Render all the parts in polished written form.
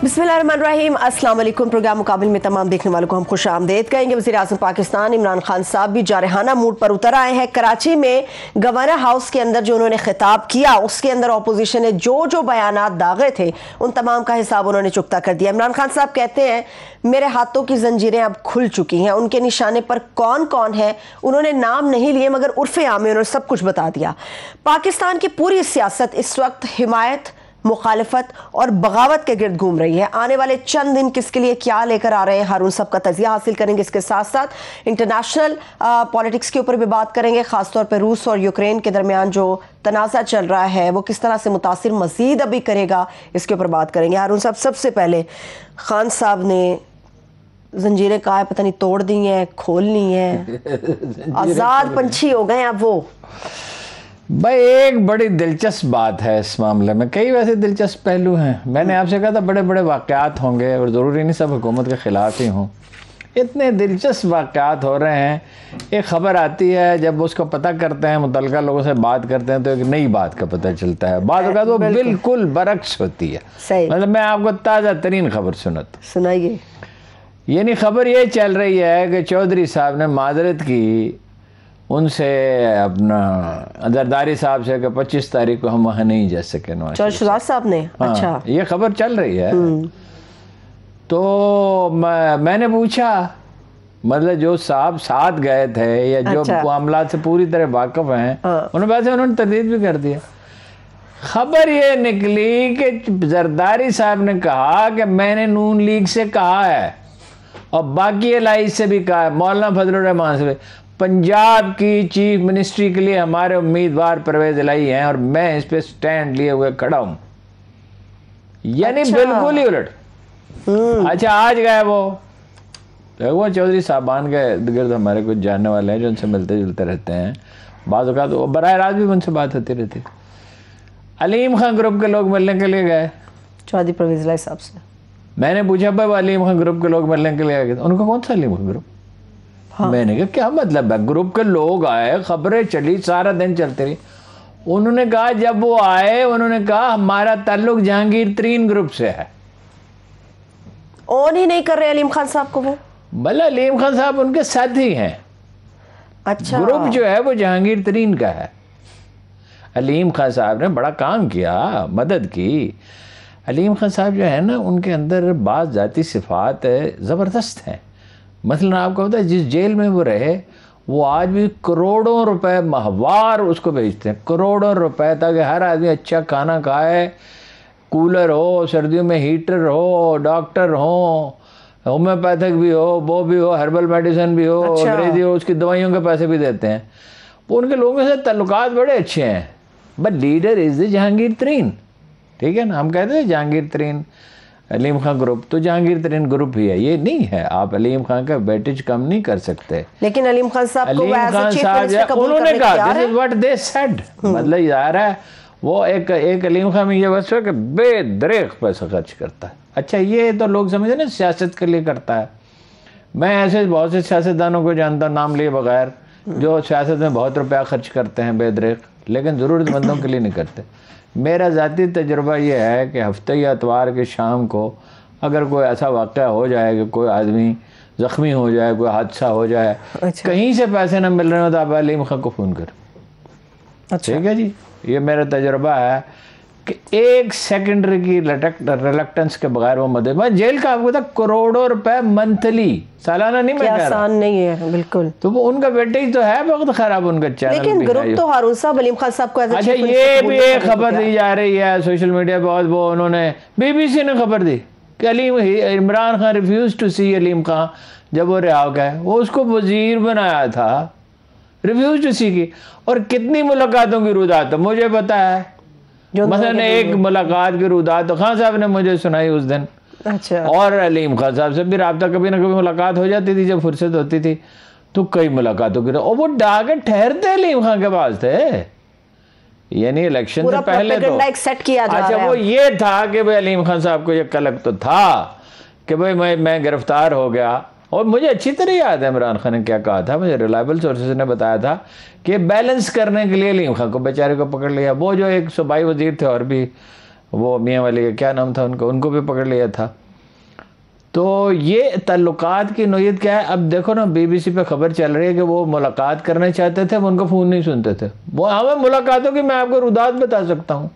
बिस्मिल्लाहिर्रहमानिर्रहीम। अस्सलाम वालेकुम। प्रोग्राम मुकाबिल में तमाम देखने वालों को हम खुश आमदेद कहेंगे। वज़ीर आज़म पाकिस्तान इमरान खान साहब भी जारहाना मूड पर उतर आए हैं। कराची में गवर्नर हाउस के अंदर जो उन्होंने खिताब किया उसके अंदर अपोजिशन ने जो बयानात दागे थे उन तमाम का हिसाब उन्होंने चुकता कर दिया। इमरान खान साहब कहते हैं मेरे हाथों की जंजीरें अब खुल चुकी हैं। उनके निशाने पर कौन कौन है उन्होंने नाम नहीं लिए मगर उर्फ़े आम में उन्होंने सब कुछ बता दिया। पाकिस्तान की पूरी सियासत इस वक्त हिमायत, मुखालफत और बगावत के गिर्द घूम रही है। आने वाले चंद दिन किसके लिए क्या लेकर आ रहे हैं, हारून साहब का तजिया हासिल करेंगे। इसके साथ साथ इंटरनेशनल पॉलिटिक्स के ऊपर भी बात करेंगे। खासतौर पर रूस और यूक्रेन के दरमियान जो तनाज़ा चल रहा है वो किस तरह से मुतासिर मजीद अभी करेगा, इसके ऊपर बात करेंगे। हारून साहब, सबसे पहले खान साहब ने जंजीरें कहा है पता नहीं तोड़ दी हैं, खोलनी है, आज़ाद पंछी हो गए अब वो। भाई एक बड़ी दिलचस्प बात है इस मामले में, कई वैसे दिलचस्प पहलू हैं। मैंने आपसे कहा था बड़े बड़े वाक़यात होंगे और ज़रूरी नहीं सब हुकूमत के ख़िलाफ़ ही हों। इतने दिलचस्प वाक़यात हो रहे हैं। एक ख़बर आती है, जब उसको पता करते हैं, मुतल्लिक़ा लोगों से बात करते हैं तो एक नई बात का पता चलता है। बात का तो बिल्कुल बरक्स होती है। मतलब मैं आपको ताज़ा तरीन ख़बर सुनाइए। यानी ख़बर ये चल रही है कि चौधरी साहब ने माजरत की उनसे, अपना जरदारी साहब से, कि 25 तारीख को हम वहाँ नहीं जा सके। शहजाद साहब ने? हाँ, अच्छा, ये खबर चल रही है। तो मैंने पूछा, मतलब जो साहब साथ गए थे या जो मामला से पूरी तरह वाकिफ हैं, उन्होंने तरदीद भी कर दिया। खबर ये निकली कि जरदारी साहब ने कहा कि मैंने नून लीग से कहा है और बाकी एलाइज से भी कहा है, मौलाना फजलुर रहमान से भी, पंजाब की चीफ मिनिस्ट्री के लिए हमारे उम्मीदवार परवेज इलाही हैं और मैं इस पे स्टैंड लिए हुए खड़ा हूं। यानी बिल्कुल ही उलट। अच्छा, आज गए वो चौधरी साहबान के गिर्द हमारे कुछ जानने वाले हैं जो उनसे मिलते जुलते रहते हैं। बाज़ औक़ात तो बराह रास्त भी उनसे बात होती रहती। अलीम खान ग्रुप के लोग मिलने के लिए गए चौधरी परवेज इलाही साहब से। मैंने पूछा भाई अलीम खान ग्रुप के लोग मिलने के लिए गए, उनका कौन सा अलीम खान ग्रुप? हाँ। मैंने कहा क्या मतलब है? ग्रुप के लोग आए, खबरें चली, सारा दिन चलती रही। उन्होंने कहा जब वो आए उन्होंने कहा हमारा ताल्लुक जहांगीर तरीन ग्रुप से है। ऑन ही नहीं कर रहे अलीम खान साहब को वो? भला अलीम खान साहब उनके साथ ही हैं। अच्छा, ग्रुप जो है वो जहांगीर तरीन का है। अलीम खान साहब ने बड़ा काम किया, मदद की। अलीम खान साहब जो है ना, उनके अंदर बाज़ ज़ाती सिफ़ात ज़बरदस्त हैं। मसलन आपको पता है जिस जेल में वो रहे, वो आज भी करोड़ों रुपए माहवार उसको भेजते हैं, करोड़ों रुपए, ताकि हर आदमी अच्छा खाना खाए, कूलर हो, सर्दियों में हीटर हो, डॉक्टर हो, होम्योपैथिक भी हो, वो भी हो, हर्बल मेडिसिन भी हो, अंग्रेजी हो, उसकी दवाइयों के पैसे भी देते हैं। वो उनके लोगों से ताल्लुकात बड़े अच्छे हैं। But leader is the Jahangir तरीन, ठीक है ना। हम कहते हैं जहांगीर तरीन अलीम खान ग्रुप, तो जहांगीर तरीन ग्रुप ही है, ये नहीं है। आप अलीम खान का वेटेज कम नहीं कर सकते। लेकिन अलीम खान साहब को उन्होंने कहा this is what they said, मतलब यार है वो एक अलीम खान में ये बस है कि बेदरेक पैसा खर्च करता है। अच्छा, ये तो लोग समझे ना सियासत के लिए करता है। मैं ऐसे बहुत से सियासतदानों को जानता हूँ नाम लिए बगैर, जो सियासत में बहुत रुपया खर्च करते हैं बेदरेक, लेकिन ज़रूरतमंदों के लिए नहीं करते। मेरा ज़ाती तजुर्बा ये है कि हफ्ते या इतवार के शाम को अगर कोई ऐसा वाक़या हो जाए कि कोई आदमी ज़ख्मी हो जाए, कोई हादसा हो जाए, कहीं से पैसे न मिल रहे हो, तो आप अलीम खान को फ़ोन करो। अच्छा, ठीक है जी। ये मेरा तजुर्बा है कि एक सेकेंडरी की रिलक्टेंस के बगैर वो मदद। मैं जेल का आपको था करोड़ों रुपए मंथली, सालाना नहीं, मैं कह रहा आसान नहीं है बिल्कुल। तो वो उनका वेटेज तो है बहुत खराब उनका चैनल। लेकिन ग्रुप तो हारून साहब अलीम खान साहब को अच्छा, ये भी एक खबर दी जा रही है सोशल मीडिया पर, वो उन्होंने बीबीसी ने खबर दी कि इमरान खान रिफ्यूज टू सी अलीम खान। जब वो रिहा गए, वो उसको वजीर बनाया था, रिफ्यूज टू सी की। और कितनी मुलाकातों की रुदात मुझे पता है। मसलन एक मुलाकात की रुदात तो खान साहब ने मुझे सुनाई उस दिन। अच्छा, और अलीम खान साहब से भी राब्ता कभी ना कभी मुलाकात हो जाती थी जब फुर्सत होती थी, तो कई मुलाकातों की। और वो डाके ठहरते अलीम खान के पास थे, यानी इलेक्शन से पहले तो सेट किया जा अच्छा, वो ये था कि भाई अलीम खान साहब को ये कलक तो था कि भाई मैं गिरफ्तार हो गया। और मुझे अच्छी तरह याद है इमरान खान ने क्या कहा था, मुझे रिलायबल सोर्सेज ने बताया था कि बैलेंस करने के लिए अलीम खान को बेचारे को पकड़ लिया। वो जो एक सूबाई वजीर थे और भी वो मियाँ वाली का क्या नाम था उनको भी पकड़ लिया था। तो ये ताल्लुकात की नोयत क्या है। अब देखो ना, BBC पे खबर चल रही है कि वो मुलाकात करना चाहते थे, वो उनको फ़ोन नहीं सुनते थे। वो हमें मुलाकातों की मैं आपको रुदात बता सकता हूँ,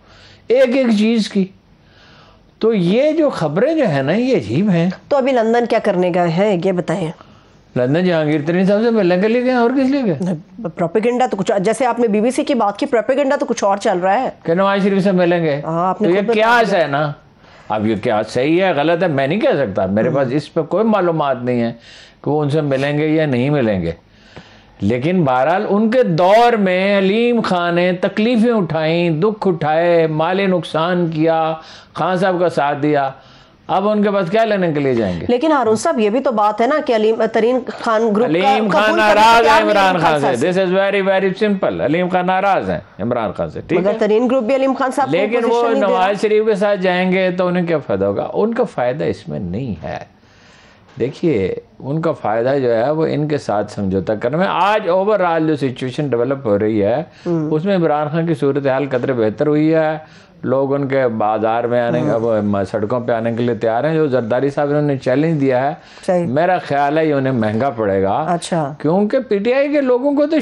एक एक चीज़ की। तो ये जो खबरें जो है ना, ये अजीब हैं। तो अभी लंदन क्या करने गए हैं ये बताएं। लंदन जहांगीर तरीन साहब से मिलने के लिए गए, और किस लिए गए? प्रोपेगेंडा तो कुछ, जैसे आपने BBC की बात की, प्रोपेगेंडा तो कुछ और चल रहा है कि नवाज शरीफ से मिलेंगे। आपने तो ये क्यास है ना। अब ये क्या सही है गलत है मैं नहीं कह सकता, मेरे पास इस पर कोई मालूमात नहीं है कि वो उनसे मिलेंगे या नहीं मिलेंगे। लेकिन बहरहाल उनके दौर में अलीम खान ने तकलीफ़ें उठाई, दुख उठाए, माली नुकसान किया, खान साहब का साथ दिया। अब उनके पास क्या लेने के लिए जाएंगे? लेकिन हारून साहब ये भी तो बात है ना कि अलीम तरीन खान ग्रुप अलीम खान नाराज है इमरान खान से। This is very very simple. Aleem Khan नाराज है इमरान खान से, ठीक है। तरीन ग्रुप भी अलीम खान साहब, लेकिन वो नवाज शरीफ के साथ जाएंगे तो उन्हें क्या फायदा होगा? उनका फायदा इसमें नहीं है। देखिए, उनका फ़ायदा जो है वो इनके साथ समझौता करने में। आज ओवरऑल जो सिचुएशन डेवलप हो रही है उसमें इमरान खान की सूरत हाल कदरे बेहतर हुई है। लोग उनके बाजार में आने, अब सड़कों पे आने के लिए तैयार हैं। जो जरदारी साहब ने चैलेंज दिया है, मेरा ख्याल है ये उन्हें महंगा पड़ेगा। अच्छा, क्योंकि PTI के लोगों को तो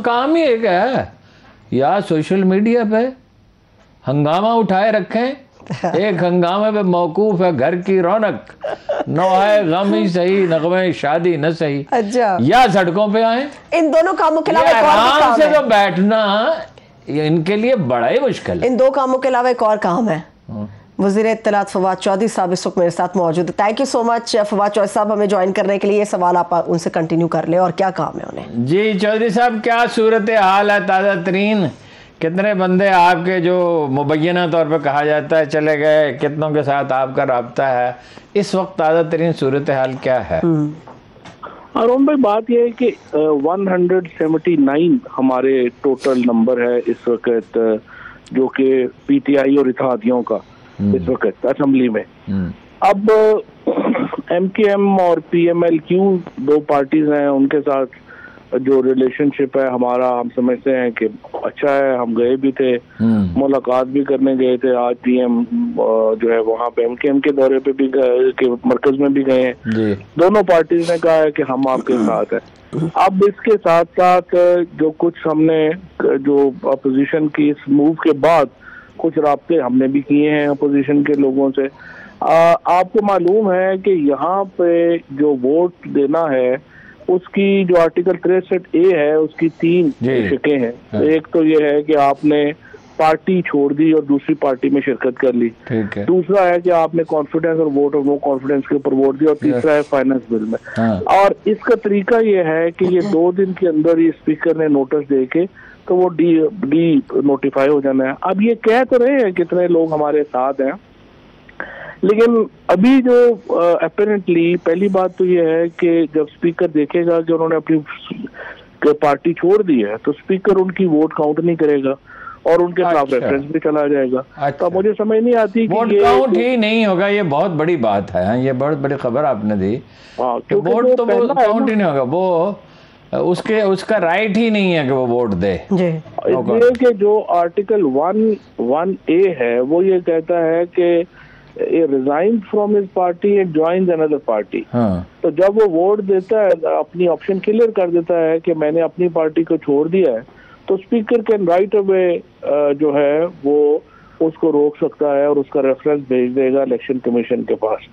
काम ही एक है, या सोशल मीडिया पे हंगामा उठाए रखें। एक हंगामे पे मौकूफ है घर की रौनक, नौहाए गम ही सही, नगमे शादी न सही। अच्छा, या सड़कों पे आए। इन दोनों कामों के अलावा आराम से तो बैठना ये इनके लिए बड़ा ही मुश्किल है। इन दो कामों के अलावा एक और काम है। वज़ीर इत्तलात फवाद चौधरी साहब इस वक्त मेरे साथ मौजूद है। Thank you so much Fawad Chaudhry साहब हमें ज्वाइन करने के लिए। ये सवाल आप उनसे कंटिन्यू कर ले, और क्या काम है उन्हें? जी चौधरी साहब, क्या सूरत हाल है ताज़ा तरीन? कितने बंदे आपके जो मुबैना तौर पर कहा जाता है चले गए, कितनों के साथ आपका राब्ता है? इस वक्त ताज़ा तरीन सूरत हाल क्या है? अरुण भाई, बात यह है कि 179 हमारे टोटल नंबर है इस वक्त, जो कि PTI और इत्तेहादियों का इस वक्त असेंबली में। अब MKM और PMLQ दो पार्टीज हैं, उनके साथ जो रिलेशनशिप है हमारा, हम समझते हैं कि अच्छा है। हम गए भी थे, मुलाकात भी करने गए थे। आज PM जो है वहाँ पे MKM के दौरे पे भी के मरकज में भी गए हैं। दोनों पार्टीज ने कहा है कि हम आपके साथ हैं। अब इसके साथ साथ जो कुछ हमने जो अपोजिशन की इस मूव के बाद कुछ राब्ते हमने भी किए हैं अपोजिशन के लोगों से। आपको मालूम है कि यहाँ पे जो वोट देना है उसकी जो आर्टिकल 63A है उसकी 3 शिकें हैं। एक तो ये है कि आपने पार्टी छोड़ दी और दूसरी पार्टी में शिरकत कर ली। दूसरा है कि आपने कॉन्फिडेंस और वोट और नो कॉन्फिडेंस के ऊपर वोट दिया। और तीसरा है फाइनेंस बिल में। और इसका तरीका ये है कि ये 2 दिन के अंदर ही स्पीकर ने नोटिस दे के तो वो डी नोटिफाई हो जाना है। अब ये कह तो रहे हैं कितने लोग हमारे साथ हैं, लेकिन अभी जो अपेरेंटली पहली बात तो ये है कि जब स्पीकर देखेगा कि उन्होंने अपनी पार्टी छोड़ दी है तो स्पीकर उनकी वोट काउंट नहीं करेगा और उनके खिलाफ रेफरेंस भी चला जाएगा। तो मुझे समझ नहीं आती कि वोट काउंट ही नहीं होगा। ये बहुत बड़ी बात है। ये बहुत बड़ी खबर आपने दी। वोट तो काउंट ही नहीं होगा। वो उसका राइट ही नहीं है कि वो वोट दे। इसलिए कि जो आर्टिकल 1A है वो ये कहता है कि resign from his party and join another party. तो जब वो वोट देता है, अपनी ऑप्शन क्लियर कर देता है कि मैंने अपनी पार्टी को छोड़ दिया है, तो स्पीकर कैन राइट अवे जो है वो उसको रोक सकता है और उसका रेफरेंस भेज देगा इलेक्शन कमीशन के पास।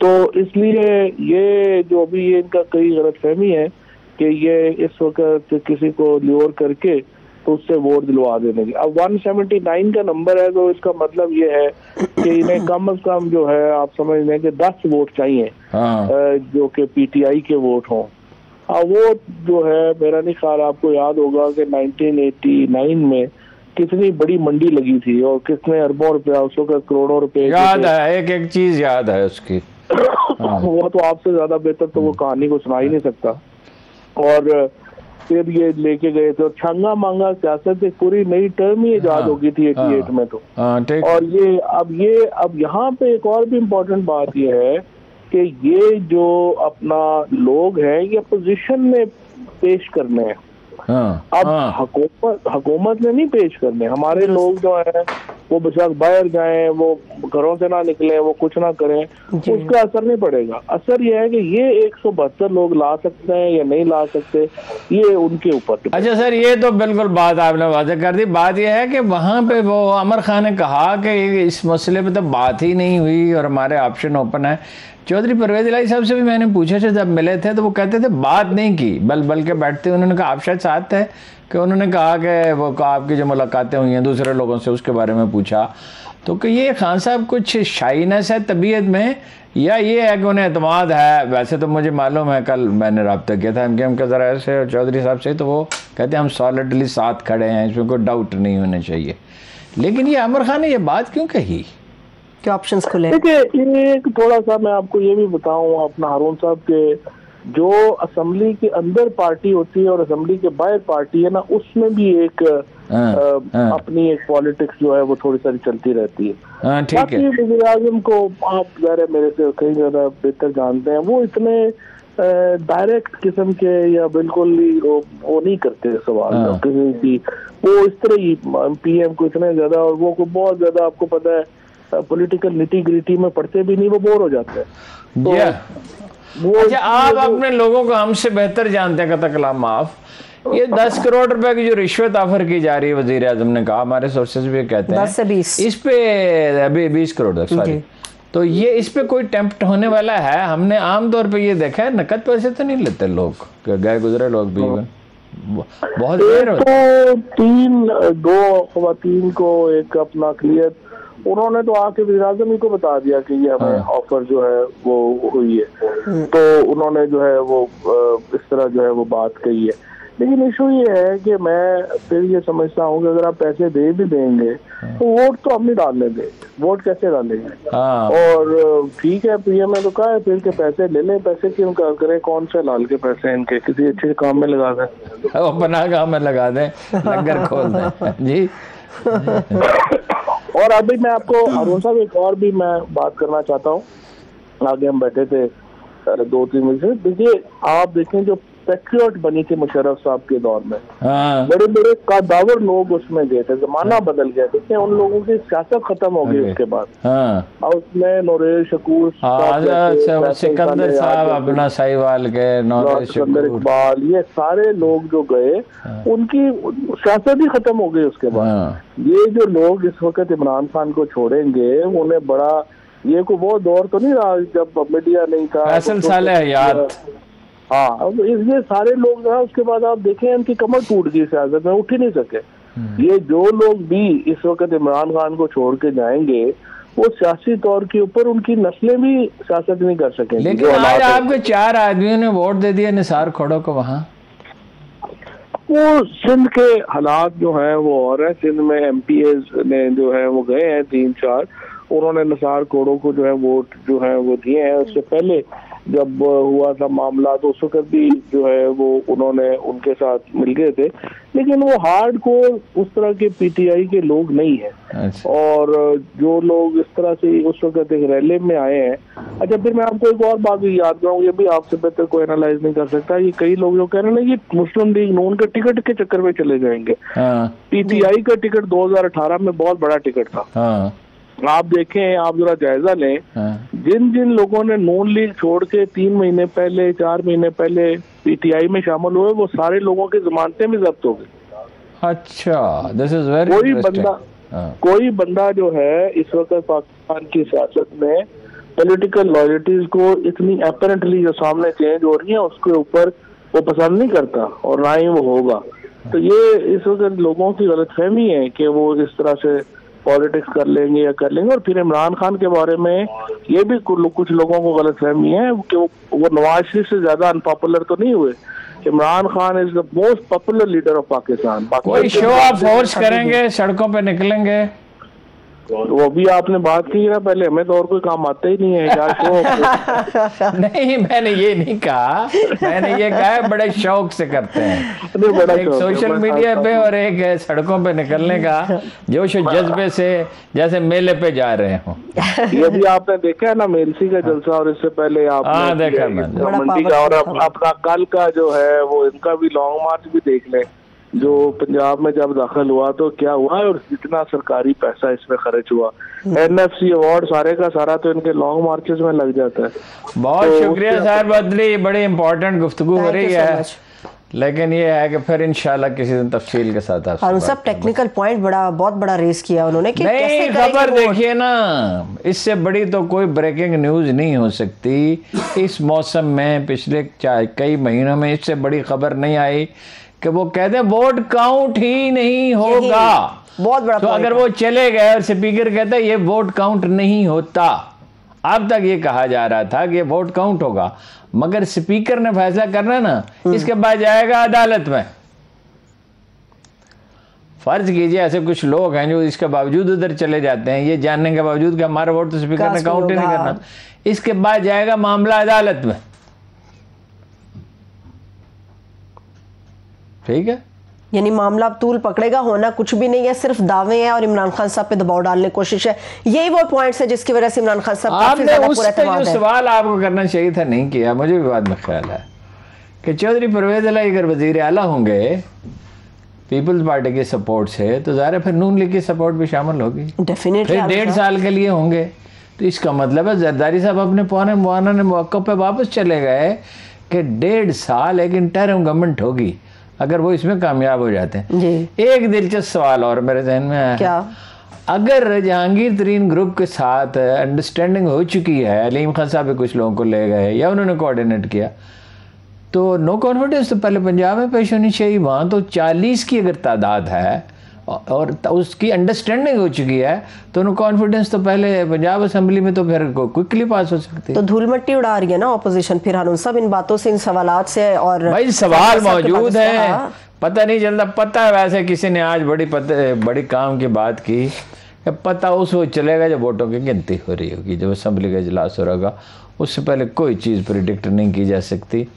तो इसलिए ये जो अभी ये इनका कई गलतफहमी है कि ये इस वक्त किसी को ल्योर करके तो उससे वोट दिलवा देने की। अब 179 का नंबर है तो इसका मतलब ये है कि इन्हें कम से कम जो है आप समझ लें कि 10 वोट चाहिए जो कि PTI के वोट हों। वो जो है मेरा नहीं ख्याल, आपको याद होगा कि 1989 में कितनी बड़ी मंडी लगी थी और कितने अरबों रुपया, उस वक्त करोड़ों रुपए याद है। एक चीज याद है उसकी। वो तो आपसे ज्यादा बेहतर तो वो कहानी को सुना ही नहीं सकता। और फिर ये लेके गए थे और छंगा मांगा सियासत एक पूरी नई टर्म ही इजाद हो गई थी 88 में। तो और ये अब यहाँ पे एक और भी इम्पोर्टेंट बात ये है कि ये जो अपना लोग हैं ये अपोजिशन में पेश करने हैं। अब हुकूमत ने नहीं पेश करने, हमारे लोग जो है वो बेशक बाहर जाएं, वो घरों से ना निकले, वो कुछ ना करें, उसका असर नहीं पड़ेगा। असर ये है कि ये 172 लोग ला सकते हैं या नहीं ला सकते, ये उनके ऊपर। अच्छा सर, ये तो बिल्कुल बात आपने वाज़ेह कर दी। बात यह है कि वहाँ पे वो अमर खान ने कहा कि इस मसले पे तो बात ही नहीं हुई और हमारे ऑप्शन ओपन है। चौधरी परवेज इलाही साहब से भी मैंने पूछा था, जब मिले थे तो वो कहते थे बात नहीं की, बल्कि बैठते उन्होंने कहा, आप शायद साथ थे, कि उन्होंने कहा कि वो आपकी जो मुलाकातें हुई हैं दूसरे लोगों से उसके बारे में पूछा। तो कि ये खान साहब कुछ शाइनेस है तबीयत में, या ये है कि उन्हें एतमाद है? वैसे तो मुझे मालूम है, कल मैंने रब्ता किया था MKM के ज़राए से और चौधरी साहब से, तो वो कहते हैं हम सॉलिडली साथ खड़े हैं, इसमें कोई डाउट नहीं होना चाहिए। लेकिन ये आमिर खान ने ये बात क्यों कही? क्या ऑप्शंस खुले? देखिए, एक थोड़ा सा मैं आपको ये भी बताऊं, अपना हारून साहब के जो असेंबली के अंदर पार्टी होती है और असेंबली के बाहर पार्टी है ना, उसमें भी एक अपनी एक पॉलिटिक्स जो है वो थोड़ी सारी चलती रहती है। ठीक है। वज़ीर आज़म को आप ज़रा मेरे से कहीं ज़्यादा बेहतर जानते हैं, वो इतने डायरेक्ट किस्म के या बिल्कुल ही वो नहीं करते सवाल किसी की, वो इस तरह ही PM को इतने ज्यादा, और वो को बहुत ज्यादा आपको पता है पॉलिटिकल निटी ग्रिटी में पढ़ते भी नहीं, वो बोर हो जाते हैं। तो अच्छा, आप अपने लोगों को हमसे बेहतर जानते हैं, कतई कलाम माफ। ये 10 करोड़ रुपए की जो रिश्वत ऑफर की जा रही है, वजीर आजम ने कहा, हमारे सोर्सेज भी कहते हैं 10 से 20, इस पे अभी 20 करोड़ तक, सॉरी, तो ये इस पे कोई टेम्प्ट होने वाला है? हमने आमतौर पे ये देखा है, नकद पैसे तो नहीं लेते लोग, गए गुजरे लोग भी बहुत देर तो 2 ख़वातीन को एक अपना क्लियर, उन्होंने तो आके वज़ीर आज़म ही को बता दिया कि ये हमें ऑफर जो है वो हुई है, तो उन्होंने जो है वो इस तरह जो है वो बात कही है। लेकिन इशू ये है कि मैं फिर ये समझता हूँ कि अगर आप पैसे दे भी देंगे तो वोट तो हम नहीं डालने देंगे, वोट कैसे डालेंगे? और ठीक है, PM ने तो कहा है फिर के पैसे ले लें, पैसे क्यों करें, कौन से लाल के पैसे इनके, किसी अच्छे काम में लगा दें, अपना काम में लगा दें, लंगर खोल दें जी। और अभी मैं आपको हारून साहब एक और भी मैं बात करना चाहता हूँ, आगे हम बैठे थे 2-3 मिनट से, देखिए आप देखें जो पैट्रियट बनी थी मुशर्रफ साहब के दौर में, बड़े बड़े कादावर लोग उसमें गए थे, जमाना बदल गया, देखिए उन लोगों की सियासत खत्म हो गई उसके बाद। और उसमें नौरेज शकूर, सिकंदर साहब, अपना साहिवाल के सिकंदर इकबाल, ये सारे लोग जो गए उनकी सियासत ही खत्म हो गई उसके बाद। ये जो लोग इस वक्त इमरान खान को छोड़ेंगे, उन्हें बड़ा, ये को वो दौर तो नहीं रहा जब मीडिया नहीं था, हाँ, अब ये सारे लोग जो है उसके बाद आप देखें इनकी कमर टूट गई, सियासत में उठ ही नहीं सके। ये जो लोग भी इस वक्त इमरान खान को छोड़ के जाएंगे, वो सियासी तौर के ऊपर उनकी नस्लें भी सियासत नहीं कर सकेंगी। लेकिन आज आपके 4 आदमियों ने वोट दे दिया निसार खोड़ो को वहाँ। वो सिंध के हालात जो है वो और है, सिंध में MPs ने जो है वो गए हैं 3-4, उन्होंने निसार खोड़ो को जो है वोट जो है वो दिए हैं। उससे पहले जब हुआ था मामला तो उस वक्त भी जो है वो उन्होंने उनके साथ मिल गए थे, लेकिन वो हार्ड कोर उस तरह के PTI के लोग नहीं है। और जो लोग इस तरह से उस वक्त एक रैली में आए हैं। अच्छा, फिर मैं आपको एक और बात भी याद कराऊँ, ये भी आपसे बेहतर कोई एनालाइज नहीं कर सकता, ये कई लोग जो कह रहे हैं ना, ये मुस्लिम लीग नून के टिकट के चक्कर में चले जाएंगे। PTI का टिकट 2018 में बहुत बड़ा टिकट था। आप देखें, आप जरा जायजा लें, जिन जिन लोगों ने नून लीग छोड़ के 3 महीने पहले 4 महीने पहले PTI में शामिल हुए, वो सारे लोगों की जमानतें भी जब्त हो गई। अच्छा, दिस इज वेरी कोई बंदा जो है इस वक्त पाकिस्तान की सियासत में पॉलिटिकल लॉयल्टीज को इतनी अपरेंटली जो सामने चेंज हो रही है उसके ऊपर वो पसंद नहीं करता, और ना ही वो होगा। तो ये इस वक्त लोगों की गलतफहमी है कि वो इस तरह से पॉलिटिक्स कर लेंगे या कर लेंगे। और फिर इमरान खान के बारे में ये भी कुछ लोगों को गलतफहमी है कि वो नवाज शरीफ से ज्यादा अनपॉपुलर तो नहीं हुए। Imran Khan is the most popular leader of Pakistan. कोई शो ऑफ फोर्स करेंगे, सड़कों पे निकलेंगे, वो भी आपने बात की ना पहले, हमें तो और कोई काम आता ही नहीं है क्या शो। नहीं, मैंने ये नहीं कहा, मैंने ये कहा है बड़े शौक से करते हैं, एक सोशल मीडिया पे और एक सड़कों पे निकलने का जोश और जज्बे से, जैसे मेले पे जा रहे हो। ये भी आपने देखा है ना मेलसी का जलसा, और इससे पहले आपने देखा मैंने मंडी का, और अपना कल का जो है वो इनका भी लॉन्ग मार्च भी देख लें। जो पंजाब में जब दाखिल हुआ तो क्या हुआ और जितना सरकारी पैसा इसमें खर्च हुआ, NFC अवार्ड सारे का सारा तो इनके लॉन्ग मार्चेस में लग जाता है। बहुत शुक्रिया सर बदली, बड़ी इंपॉर्टेंट गुफ्तगू हो रही है, लेकिन ये है कि फिर इंशाल्लाह किसी दिन तफसील के साथ आप और सब टेक्निकल पॉइंट बहुत बड़ा रेस किया उन्होंने कि नहीं, खबर देखिए ना, इससे बड़ी तो कोई ब्रेकिंग न्यूज नहीं हो सकती इस मौसम में। पिछले कई महीनों में इससे बड़ी खबर नहीं आई कि वो कहते हैं वोट काउंट ही नहीं होगा। बहुत बड़ा तो अगर वो चले गए और स्पीकर कहता है ये वोट काउंट नहीं होता, अब तक ये कहा जा रहा था कि ये वोट काउंट होगा, मगर स्पीकर ने फैसला करना ना, इसके बाद जाएगा अदालत में। फर्ज कीजिए ऐसे कुछ लोग हैं जो इसके बावजूद उधर चले जाते हैं, ये जानने के बावजूद कि हमारा वोट तो स्पीकर ने काउंट ही नहीं करना, इसके बाद जाएगा मामला अदालत में। ठीक है, यानी मामला अब तूल पकड़ेगा, होना कुछ भी नहीं है, सिर्फ दावे हैं और इमरान खान साहब पे दबाव डालने की कोशिश है। यही वो पॉइंट्स है जिसकी वजह से इमरान खान साहब काफी ज्यादा पूरा जो सवाल आपको करना चाहिए था नहीं किया, मुझे भी बाद में ख्याल है कि चौधरी परवेज इलाही अगर वजीर आला होंगे पीपल्स पार्टी के सपोर्ट से, तो ज़ाहिर है फिर नून लीग की सपोर्ट भी शामिल होगी डेफिनेटली। फिर 1.5 साल के लिए होंगे, तो इसका मतलब है जरदारी साहब अपने पौने मुआना मौक़िफ़ पे वापस चले गए कि 1.5 साल एक इंटरिम गवर्नमेंट होगी अगर वो इसमें कामयाब हो जाते हैं। जी। एक दिलचस्प सवाल और मेरे जहन में आया, क्या अगर जहांगीर तरीन ग्रुप के साथ अंडरस्टैंडिंग हो चुकी है, अलीम खान साहब भी कुछ लोगों को ले गए या उन्होंने कोऑर्डिनेट किया, तो नो कॉन्फिडेंस तो पहले पंजाब में पेश होनी चाहिए। वहाँ तो 40 की अगर तादाद है और उसकी अंडरस्टैंडिंग हो चुकी है, तो नो कॉन्फिडेंस तो पहले पंजाब असेंबली में तो फिर क्विकली पास हो सकती है। तो धूल मट्टी उड़ा रही है ना ऑपोजिशन फिर हारून साहब इन बातों से, इन सवालात से। और भाई सवाल मौजूद है, पता नहीं चलता। पता है वैसे किसी ने आज बड़ी काम की बात की, पता उस वक्त चलेगा जब वोटों की गिनती हो रही होगी, जब असेंबली का इजलास हो रहा, उससे पहले कोई चीज़ प्रिडिक्ट नहीं की जा सकती।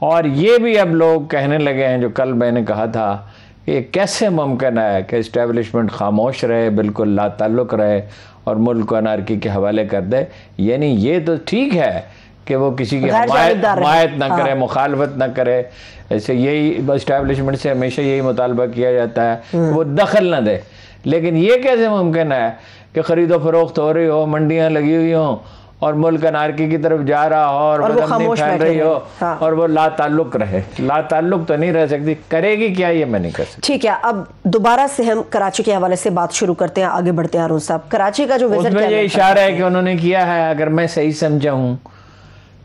और ये भी अब लोग कहने लगे हैं, जो कल मैंने कहा था, ये कैसे मुमकिन है कि इस्टेब्लिशमेंट खामोश रहे, बिल्कुल लाताल्लुक रहे और मुल्क को अनारकी के हवाले कर दे। यानी ये तो ठीक है कि वो किसी की हमायत ना करे, मुखालफत ना करे, ऐसे यही इस्टेब्लिशमेंट से हमेशा यही मुतालबा किया जाता है, वो दखल ना दे। लेकिन ये कैसे मुमकिन है कि ख़रीदो फरोख्त हो रही हो, मंडियाँ लगी हुई हों और मुल्क अनारकी की तरफ जा रहा हो और बदअमनी फैल रही हो, हाँ। और वो लाताल्लुक रहे। लाताल्लुक तो नहीं रह सकती, करेगी क्या ये मैं नहीं कर सकती। ठीक है, अब दोबारा से हम कराची के हवाले से बात शुरू करते हैं, आगे बढ़ते हैं। हारून साहब, कराची का जो विजिट उसमें ये इशारा है कि उन्होंने किया है, अगर मैं सही समझा हूँ,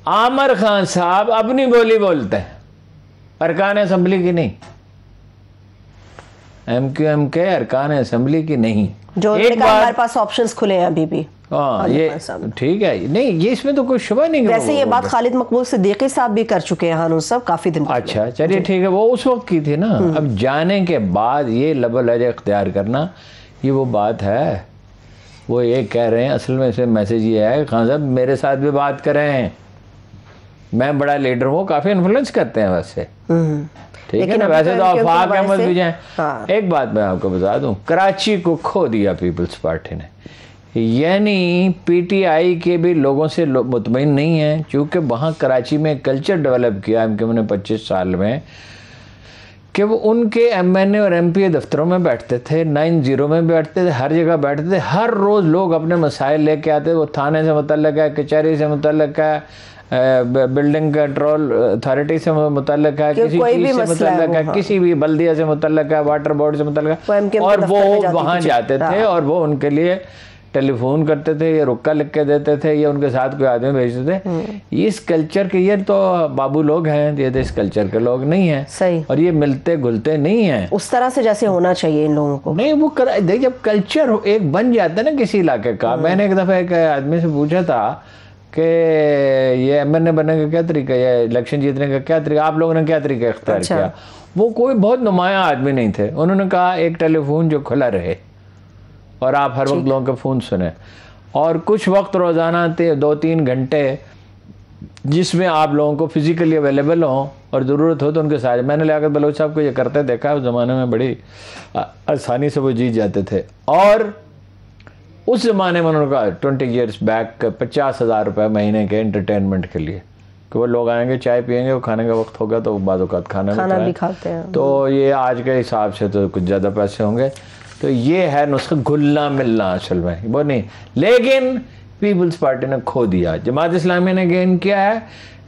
आमिर खान साहब अपनी बोली बोलते हैं, अरकान असेंबली की नहीं, MQM के अरकान असेंबली की नहीं। जो हमारे पास ऑप्शंस खुले हैं अभी भी। हाँ, ये ठीक है, नहीं ये इसमें तो कोई शुबा नहीं। वैसे ये बात खालिद मकबूल सिद्दीकी साहब भी कर चुके हैं हारून साहब काफी दिन। अच्छा चलिए ठीक है, वो उस वक्त की थी ना। अब जाने के बाद ये लबल लहजा इख्तियार करना, ये वो बात है। वो ये कह रहे हैं, असल में इसमें मैसेज ये है, खान साहब मेरे साथ भी बात कर रहे हैं, मैं बड़ा लीडर हूँ, काफी इन्फ्लुएंस करते हैं वैसे, ठीक है ना। वैसे तो आफाक अहमद भी जाए। हाँ। एक बात मैं आपको बता दूं, कराची को खो दिया पीपल्स पार्टी ने, यानी PTI के भी लोगों से मुतमईन नहीं है, क्योंकि वहाँ कराची में कल्चर डेवलप किया MQM ने 25 साल में कि वो उनके MNA और MPA दफ्तरों में बैठते थे, 90 में बैठते थे, हर जगह बैठते थे, हर रोज़ लोग अपने मसाइल लेके आते। वो थाने से मुतल्लक है, कचहरी से मुतल्लक है, बिल्डिंग कंट्रोल अथॉरिटी से मुतल्लक है, किसी चीज से मुतल्लक है, किसी भी बल्दिया से मुतल्लक है, वाटर बोर्ड से मुतल्लक है, और वो वहाँ जाते थे और वो उनके लिए टेलीफोन करते थे या रुक्का लिख के देते थे या उनके साथ कोई आदमी भेजते थे। इस कल्चर के ये तो बाबू लोग हैं, ये तो इस कल्चर के लोग नहीं हैं। सही। और ये मिलते घुलते नहीं हैं उस तरह से जैसे होना चाहिए इन लोगों को। नहीं, वो देखिए जब कल्चर एक बन जाता है ना किसी इलाके का। मैंने एक दफ़ा एक आदमी से पूछा था कि ये MNA बनने का क्या तरीका, या इलेक्शन जीतने का क्या तरीका, आप लोगों ने क्या तरीका इख्तियार किया। वो कोई बहुत नुमाया आदमी नहीं थे। उन्होंने कहा एक टेलीफोन जो खुला रहे और आप हर वक्त लोगों के फ़ोन सुने, और कुछ वक्त रोज़ाना 2-3 घंटे जिसमें आप लोगों को फिज़िकली अवेलेबल हों और ज़रूरत हो तो उनके साथ। मैंने लियाकत बलोच साहब को ये करते देखा, उस ज़माने में बड़ी आसानी से वो जीत जाते थे। और उस ज़माने में उन्होंने कहा 20 ईयर्स बैक 50,000 रुपये महीने के एंटरटेनमेंट के लिए कि वो लोग आएंगे चाय पियेंगे, वो खाने का वक्त होगा तो बाद औक़ात खाना भी खाते हैं। तो ये आज के हिसाब से तो कुछ ज़्यादा पैसे होंगे। तो ये है नुस्खा घुलना मिलना असल में वो नहीं। लेकिन पीपल्स पार्टी ने खो दिया, जमात इस्लामी ने गेन किया है,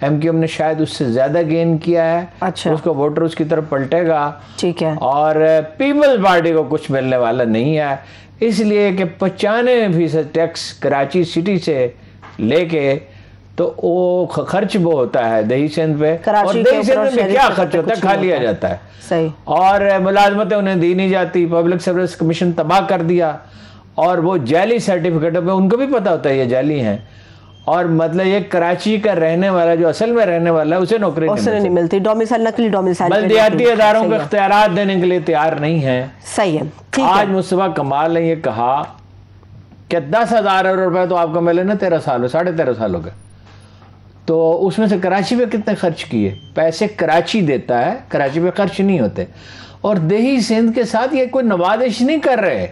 MQM ने शायद उससे ज़्यादा गेन किया है। अच्छा। उसको वोटर उसकी तरफ पलटेगा। ठीक है। और पीपल्स पार्टी को कुछ मिलने वाला नहीं है, इसलिए कि 95% टैक्स कराची सिटी से लेके तो वो खर्च वो होता है दही सिंध पे, और दही सिंध में क्या खर्च होता है, खा लिया जाता है। सही। और मुलाजमतें उन्हें दी नहीं जाती, पब्लिक सर्विस कमीशन तबाह कर दिया, और वो जाली सर्टिफिकेट पे उनको भी पता होता है ये जाली हैं। और मतलब ये कराची का रहने वाला जो असल में रहने वाला है उसे नौकरी नहीं मिलती, डोमिसाइल नकली डोमिसाइल बल्दियाती अदारों को इख्तियारात देने के लिए तैयार नहीं है। सही है। आज मुस्तफा कमाल ने ये कहा कि 10,000 रुपए तो आपको मिले ना 13 साल 13.5 साल हो गए, तो उसमें से कराची पे कितने खर्च किए? पैसे कराची देता है, कराची पे खर्च नहीं होते। और दही सिंध के साथ ये कोई नवाजिश नहीं कर रहे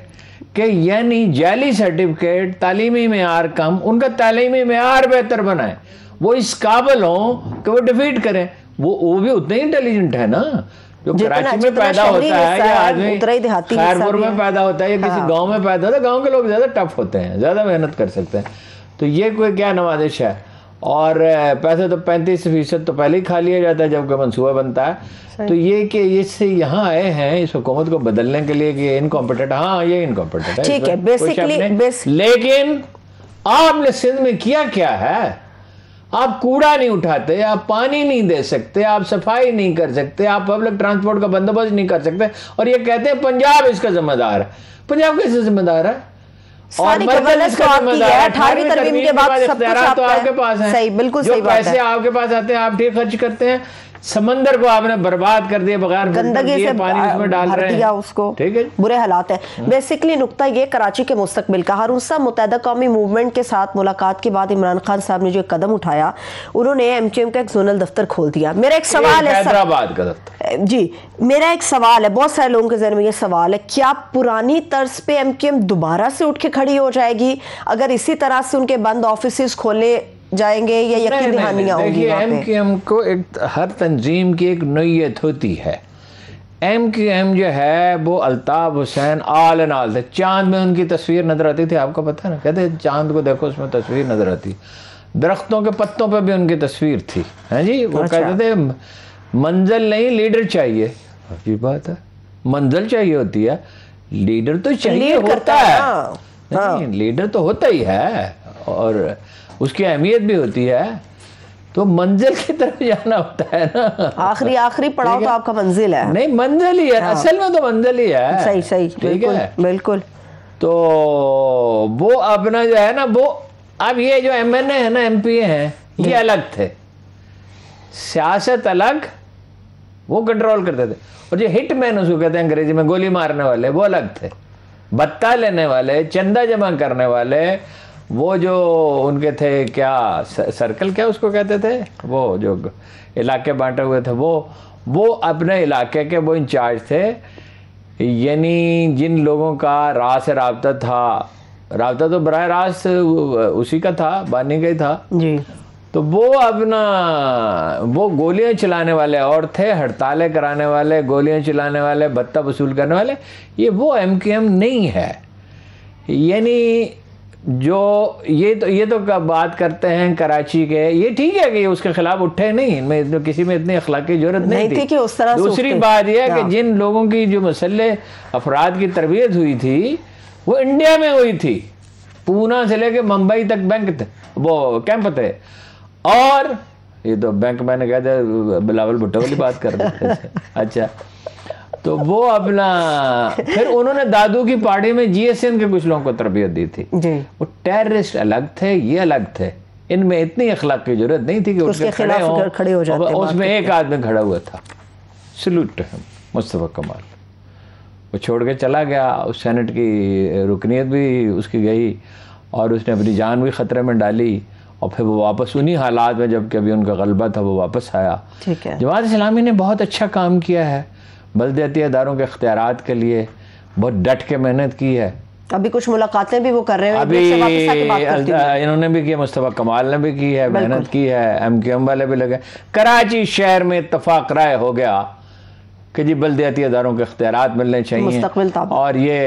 कि यानी जाली सर्टिफिकेट, तालीमी मेयार कम, उनका तालीमी मेयार बेहतर बनाए, वो इस काबिल हों कि वो डिफीट करें। वो भी उतने ही इंटेलिजेंट है ना, जो कराची में पैदा होता है या आदमी खैरपुर में पैदा होता है या किसी गांव में पैदा होता है। गांव के लोग ज़्यादा टफ होते हैं, ज़्यादा मेहनत कर सकते हैं। तो ये कोई क्या नवाजिश है? और पैसे तो 35% तो पहले ही खा लिया जाता है जब कोई मनसूबा बनता है। तो ये कि इससे यहाँ आए हैं इस हुकूमत को बदलने के लिए कि ये इनकॉम्पिटेंट, हाँ ये इनकॉम्पिटेंट है, ठीक है बेसिकली। लेकिन आपने सिंध में किया क्या है? आप कूड़ा नहीं उठाते, आप पानी नहीं दे सकते, आप सफाई नहीं कर सकते, आप पब्लिक ट्रांसपोर्ट का बंदोबस्त नहीं कर सकते, और ये कहते हैं पंजाब इसका जिम्मेदार है। पंजाब कैसे जिम्मेदार है? सारी गवर्नेंस तो आपकी है, 18वीं तरमीम के बाद सब कुछ तो आपके पास है। सही, बिल्कुल सही बात है। पैसे आपके पास आते हैं, आप ठीक खर्च करते हैं। समंदर को आपने बर्बाद कर दिया, बगैर गंदगी से पानी उसमें डाल रहे हैं उसको, ठीक है, बुरे हालात है। बेसिकली नुक्ता ये कराची के मुस्तकबिल का। हारून साहब, मुत्तहिदा कौमी मूवमेंट के साथ मुलाकात के बाद इमरान खान साहब ने जो कदम उठाया, उन्होंने MQM का एक जोनल दफ्तर खोल दिया। मेरा एक सवाल है हैदराबाद का दफ्तर जी, मेरा एक सवाल है, बहुत सारे लोगों के ज़हन में ये सवाल है, क्या पुरानी तर्ज पे MQM दोबारा से उठ के खड़ी हो जाएगी अगर इसी तरह से उनके बंद ऑफिस खोले जाएंगे, या यकीन दहानियां होंगी? देखिए MQM को एक हर तंजीम की एक नोयत होती है। MQM जो है वो अल्ताफ हुसैन आल एंड आल थे। चांद में उनकी तस्वीर नजर आती थी, आपको पता है ना, कहते चांद को देखो उसमें तस्वीर नजर आती। दरख्तों के पत्तों पे भी उनकी तस्वीर थी, है जी। वो कहते थे मंजिल नहीं लीडर चाहिए। अजीब बात है, मंजिल चाहिए होती है, लीडर तो चाहिए होता है। नहीं, लीडर तो होता ही है और उसकी अहमियत भी होती है, तो मंजिल की तरफ जाना होता है ना। आखिरी पड़ाव तो आपका मंजिल है। नहीं, मंजिल ही है, असल में तो मंजिल ही है। सही ठीक है, बिल्कुल। तो वो अपना जो है ना, वो अब ये जो MNA है ना, MPA है, ये अलग थे, सियासत अलग, वो कंट्रोल करते थे। और जो हिटमैन उसको कहते हैं अंग्रेजी में, गोली मारने वाले, वो अलग थे। बत्ता लेने वाले, चंदा जमा करने वाले, वो जो उनके थे क्या सर्कल क्या उसको कहते थे, वो जो इलाके बांटे हुए थे, वो अपने इलाके के वो इंचार्ज थे। यानी जिन लोगों का राह से राब्ता था, राब्ता तो बराह रास्त उसी का था, बानी का ही था जी। तो वो अपना वो गोलियां चलाने वाले और थे, हड़तालें कराने वाले, गोलियां चलाने वाले, भत्ता वसूल करने वाले, ये वो MQM नहीं है। यानी जो ये तो बात करते हैं कराची के, ये ठीक है कि उसके खिलाफ उठे नहीं, इनमें किसी में इतनी अखलाकी जरूरत नहीं थी कि उस तरह। दूसरी बात यह है कि जिन लोगों की जो मुसल्ले अफराद की तरबियत हुई थी वो इंडिया में हुई थी, पूना से लेके मुंबई तक बैंक थे, वो कैंप थे। और ये तो बैंक मैंने कहा था बिलावल भुट्टो वाली बात कर रहे थे। अच्छा, तो वो अपना फिर उन्होंने दादू की पार्टी में GSM के कुछ लोगों को तरबियत दी थी जी। वो टेररिस्ट अलग थे, ये अलग थे, इनमें इतनी अखलाक की जरूरत नहीं थी कि उसके खड़े हो जाते। उसमें एक आदमी खड़ा हुआ था, सल्यूट टू हिम, मुस्तफा कमाल। वो छोड़ के चला गया, उस सेनेट की रुकनीत भी उसकी गई और उसने अपनी जान भी खतरे में डाली, और फिर वो वापस उन्हीं हालात में जब कभी उनका गलबा था वो वापस आया। ठीक है, जमात इस्लामी ने बहुत अच्छा काम किया है, बल्दियाती इदारों के इख्तियारात के लिए बहुत डट के मेहनत की है। अभी कुछ मुलाकातें भी वो कर रहे हैं, अभी इन्होंने भी की, मुस्तफा कमाल ने भी की है, मेहनत की है, MQM वाले भी लगे। कराची शहर में इत्तफाक राय हो गया कि जी बल्दियाती अदारों के इख्तियारात मिलने चाहिए, और ये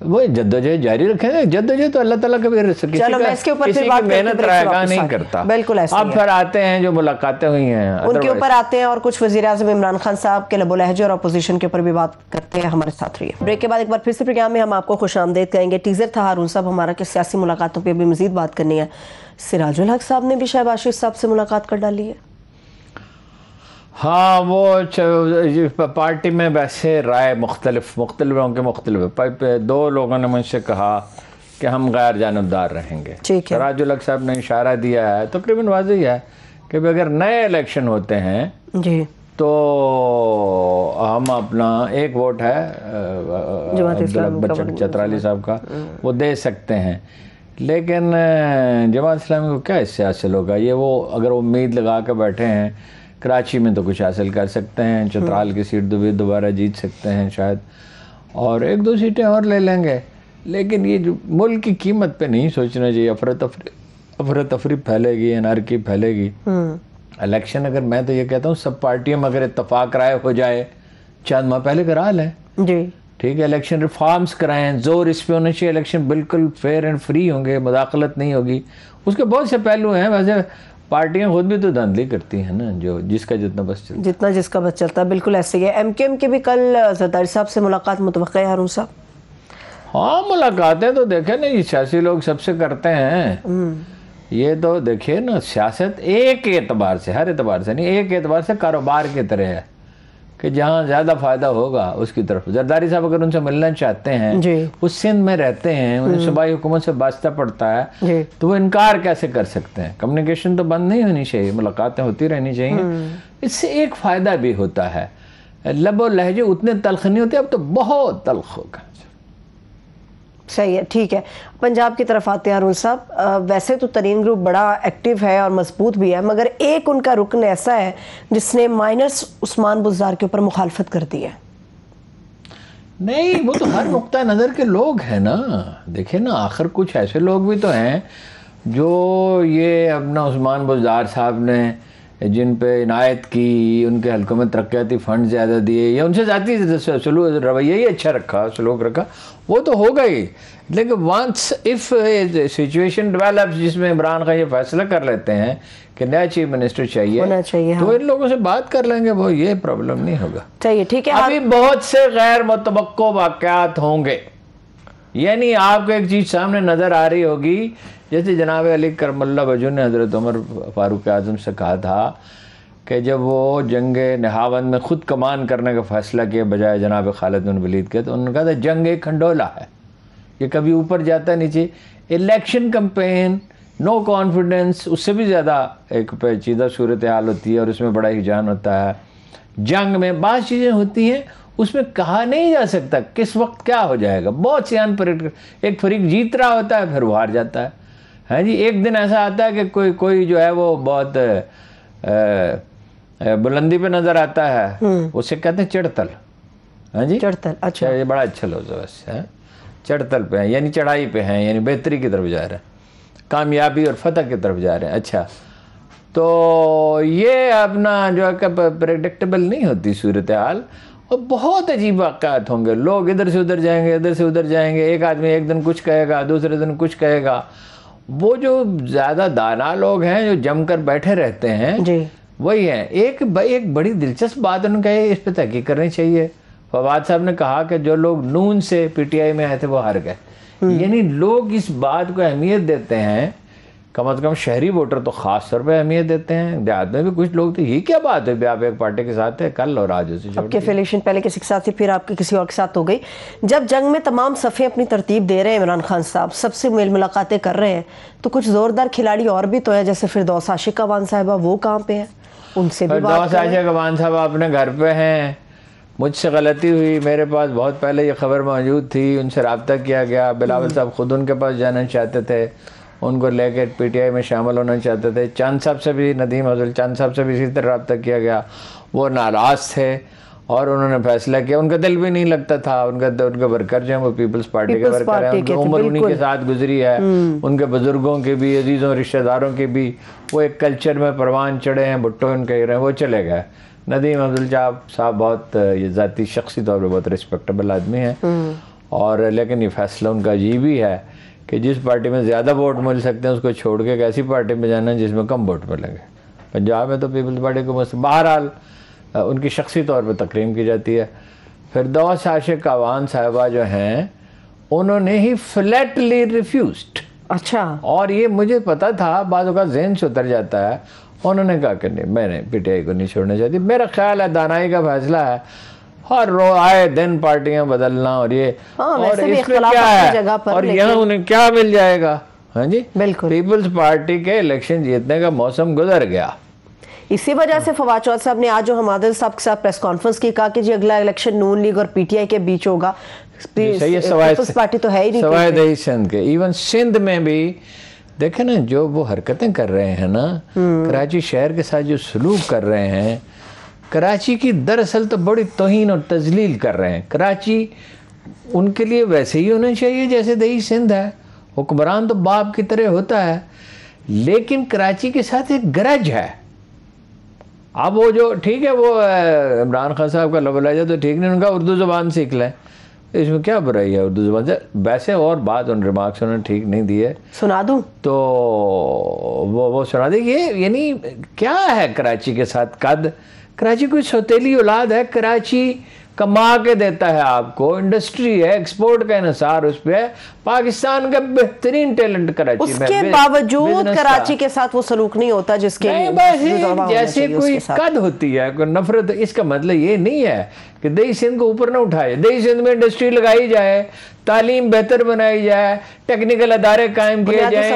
वो जद्दोजहद जारी रखेंगे। जद्दोजहद तो अल्लाह ताला का भी किसी की मेहनत रायगा नहीं करता। बिल्कुल ऐसा। अब फिर आते हैं जो मुलाकातें हुई हैं उनके ऊपर आते हैं, और कुछ वज़ीर-ए-आज़म इमरान खान साहब के लबो लहजे और अपोजिशन के ऊपर भी बात करते हैं। हमारे साथ रहिए। ब्रेक के बाद एक बार फिर से प्रोग्राम में हम आपको खुशामदीद कहेंगे। टीजर था हारून साहब हमारा कि सियासी मुलाकातों पर भी मजीद बात करनी है। सिराजुल हक साहब ने भी शहबाज शरीफ साहब से मुलाकात कर डाली है। हाँ, वो पार्टी में वैसे राय मुख्तलिफ लोगों के मुख्तलिफ। दो लोगों ने मुझसे कहा कि हम गैर जानबदार रहेंगे। सिराजुल हक साहब ने इशारा दिया है, तकरीबन वाज़ेह है कि अगर नए इलेक्शन होते हैं जी तो हम अपना एक वोट है अब्दुल चतराली साहब का, वो दे सकते हैं। लेकिन जमात इस्लामी को क्या इससे हासिल होगा? ये वो अगर उम्मीद लगा कर बैठे हैं कराची में तो कुछ हासिल कर सकते हैं, चतराल की सीट दोबारा जीत सकते हैं शायद, और एक दो सीटें और ले लेंगे। लेकिन ये जो मुल्क की कीमत पे नहीं सोचना चाहिए। अफरा तफरी फैलेगी, एनार्की फैलेगी। इलेक्शन अगर मैं तो ये कहता हूँ सब पार्टियों में अगर इत्तफाक राय हो जाए, चंद माह पहले करा लें जी, ठीक है, इलेक्शन रिफॉर्म्स कराएं, जोर इस पे होना चाहिए, इलेक्शन बिल्कुल फेयर एंड फ्री होंगे, मुदाखलत नहीं होगी। उसके बहुत से पहलू हैं। वैसे पार्टियां खुद भी तो धांधली करती हैं ना, जो जिसका जितना बस चलता, जितना जिसका बस चलता है। बिल्कुल ऐसे ही है। MQM के भी कल जरदारी साहब से मुलाकात मुतवक्का है हारून साहब? हाँ, मुलाकातें तो देखे ना, ये सियासी लोग सबसे करते हैं। ये तो देखिए ना, सियासत एक एतबार से, हर एतबार से नहीं, एक एतबार से कारोबार की तरह है कि जहाँ ज़्यादा फ़ायदा होगा उसकी तरफ। जरदारी साहब अगर उनसे मिलना चाहते हैं, उस सिंध में रहते हैं, उन्हें सूबाई हुकूमत से वास्ता पड़ता है, तो वो इनकार कैसे कर सकते हैं? कम्युनिकेशन तो बंद नहीं होनी चाहिए, मुलाकातें होती रहनी चाहिए। इससे एक फ़ायदा भी होता है, लब और लहजे उतने तल्ख नहीं होते, अब तो बहुत तल्ख होगा। सही है, ठीक है। पंजाब की तरफ आते हैं हारून साहब। वैसे तो तरीन ग्रुप बड़ा एक्टिव है और मजबूत भी है, मगर एक उनका रुकन ऐसा है जिसने माइनस उस्मान बुज़दार के ऊपर मुखालफत कर दी है। नहीं, वो तो हर नुक्ता नज़र के लोग हैं ना। देखिए ना, आखिर कुछ ऐसे लोग भी तो हैं जो ये अपना उस्मान बुज़दार साहब ने जिन पे इनायत की, उनके हल्कों में तरक्याती फ़ंड ज़्यादा दिए या उनसे ज़ाती रवैया ही अच्छा रखा, सलूक रखा, वो तो हो गई। लेकिन वंस इफ़ सिचुएशन डेवलप्स जिसमें इमरान खान ये फैसला कर लेते हैं कि नया चीफ मिनिस्टर चाहिए, तो हाँ, इन लोगों से बात कर लेंगे, वो ये प्रॉब्लम नहीं होगा। चाहिए, ठीक है। अभी बहुत से गैर मुतवक्को वाक़यात होंगे। यानी आपको एक चीज़ सामने नज़र आ रही होगी, जैसे जनाब अली करमल्ला वजह ने हज़रत उमर फ़ारूक आज़म से कहा था कि जब वो जंग नहावंद में ख़ुद कमान करने का फ़ैसला किया बजाय जनाब खालिद बिन वलीद के, तो उन्होंने कहा था जंग एक खंडोला है, ये कभी ऊपर जाता नीचे। इलेक्शन कैंपेन, नो कॉन्फिडेंस, उससे भी ज़्यादा एक पेचीदा सूरत हाल होती है और उसमें बड़ा हिजान होता है। जंग में बात चीज़ें होती हैं, उसमें कहा नहीं जा सकता किस वक्त क्या हो जाएगा। बहुत से एक फरीक जीत रहा होता है, फिर वो हार जाता है। हाँ जी, एक दिन ऐसा आता है कि कोई जो है वो बहुत बुलंदी पे नज़र आता है, उसे कहते हैं चढ़तल। हाँ जी, चढ़तल। अच्छा, ये बड़ा अच्छा लफ्ज़ है वैसे। चढ़तल पे हैं, यानी चढ़ाई पे हैं, यानी बेहतरी की तरफ जा रहे हैं, कामयाबी और फतह की तरफ जा रहे हैं। अच्छा, तो ये अपना जो है प्रेडिक्टेबल नहीं होती सूरत हाल, और बहुत अजीब वाक़यात होंगे। लोग इधर से उधर जाएंगे, इधर से उधर जाएंगे, एक आदमी एक दिन कुछ कहेगा, दूसरे दिन कुछ कहेगा। वो जो ज़्यादा दाना लोग हैं जो जमकर बैठे रहते हैं जी, वही है। एक बड़ी दिलचस्प बात उन्होंने कही, इस पर तहकीक करनी चाहिए। फवाद साहब ने कहा कि जो लोग नून से PTI में आए थे वो हार गए। यानी लोग इस बात को अहमियत देते हैं, कम अज़ कम शहरी वोटर तो ख़ास तौर पर अहमियत देते हैं। देहात में भी कुछ लोग तो ये क्या बात है, आप एक पार्टी के साथ है कल और आज उसे आपके एफिलिएशन पहले किसी के साथ थी, फिर आपके किसी और के साथ हो गई। जब जंग में तमाम सफ़े अपनी तरतीब दे रहे हैं, इमरान खान साहब सबसे मेल मुलाकातें कर रहे हैं, तो कुछ ज़ोरदार खिलाड़ी और भी तो हैं, जैसे फिरदौस आशिक अवान साहिबा, वो कहाँ पे हैं? उनसे भी बात फिरदौस आशिक अवान साहब अपने घर पे हैं। मुझसे गलती हुई, मेरे पास बहुत पहले ये खबर मौजूद थी, उनसे रब्ता किया गया। बिलावल साहब खुद उनके पास जाना चाहते थे, उनको लेकर PTI में शामिल होना चाहते थे। चांद साहब से भी, नदीम हज़रत चांद साहब से भी इसी तरह रब्ता किया गया, वो नाराज़ थे और उन्होंने फैसला किया। उनका दिल भी नहीं लगता था, उनके वर्कर जो हैं वो पीपल्स पार्टी के वर्कर हैं, उनकी उम्र उन्हीं के साथ गुजरी है, उनके बुजुर्गों के भी, अजीज़ों रिश्तेदारों के भी। वो एक कल्चर में परवान चढ़े हैं, भुट्टो इनके रहे हैं, वो चले गए। नदीम अब्दुल जब्बार साहब बहुत ये ज़ाती शख्सी तौर पर बहुत रिस्पेक्टेबल आदमी हैं, और लेकिन ये फैसला उनका अजीब ही है कि जिस पार्टी में ज़्यादा वोट मिल सकते हैं उसको छोड़ के एक ऐसी पार्टी में जाना जिसमें कम वोट मिलेंगे। पंजाब में तो पीपल्स पार्टी को बहरहाल उनकी शख्सी तौर पर तकरीम की जाती है। फिरदौस आशिक अवान साहिबा जो हैं उन्होंने ही फ्लैटली रिफ्यूज्ड। अच्छा। और ये मुझे पता था, बाज़ का जहन से उतर जाता है। उन्होंने कहा कि नहीं, मैंने पीटीआई को नहीं छोड़ना चाहती। मेरा ख्याल है दानाई का फैसला है, हर आए दिन पार्टियां बदलना, और ये और इसमें क्या है, और यहाँ उन्हें क्या मिल जाएगा। हाँ जी बिल्कुल, पीपल्स पार्टी के इलेक्शन जीतने का मौसम गुजर गया। इसी वजह से फवाद चौधरी साहब ने आज जो हमारे साहब के साथ प्रेस कॉन्फ्रेंस की, कहा कि जी अगला इलेक्शन नून लीग और पीटीआई के बीच होगा। पीपल्स पार्टी तो है ही नहीं, सवाए दही सिंध के। इवन सिंध में भी देखे ना जो वो हरकतें कर रहे हैं ना, कराची शहर के साथ जो सलूक कर रहे हैं, कराची की दरअसल तो बड़ी तौहीन और तजलील कर रहे हैं। कराची उनके लिए वैसे ही होना चाहिए जैसे दही सिंध है, हुक्मरान तो बाप की तरह होता है, लेकिन कराची के साथ एक गरज है। अब वो जो ठीक है, वो इमरान खान साहब का लबलाजा तो ठीक नहीं, उनका उर्दू ज़बान सीख लें, इसमें क्या बुराई है उर्दू ज़बान से। वैसे और बात उन रिमार्क्स उन्होंने ठीक नहीं दी है, सुना दूं तो वो सुना देंगे। यानी क्या है कराची के साथ कद, कराची कोई सौतेली औलाद है, कराची कमा के देता है आपको, इंडस्ट्री है, एक्सपोर्ट का इन्हिसार उस पर है, पाकिस्तान का बेहतरीन टैलेंट कराची में। उसके बावजूद कराची के साथ वो सलूक नहीं होता जिसके जैसे कोई कद होती है, कोई नफरत। इसका मतलब ये नहीं है कि दही सिंध को ऊपर ना उठाए, दही सिंध में इंडस्ट्री लगाई जाए, तालीम बेहतर बनाई जाए, टेक्निकल अदारे कायम किए जाए,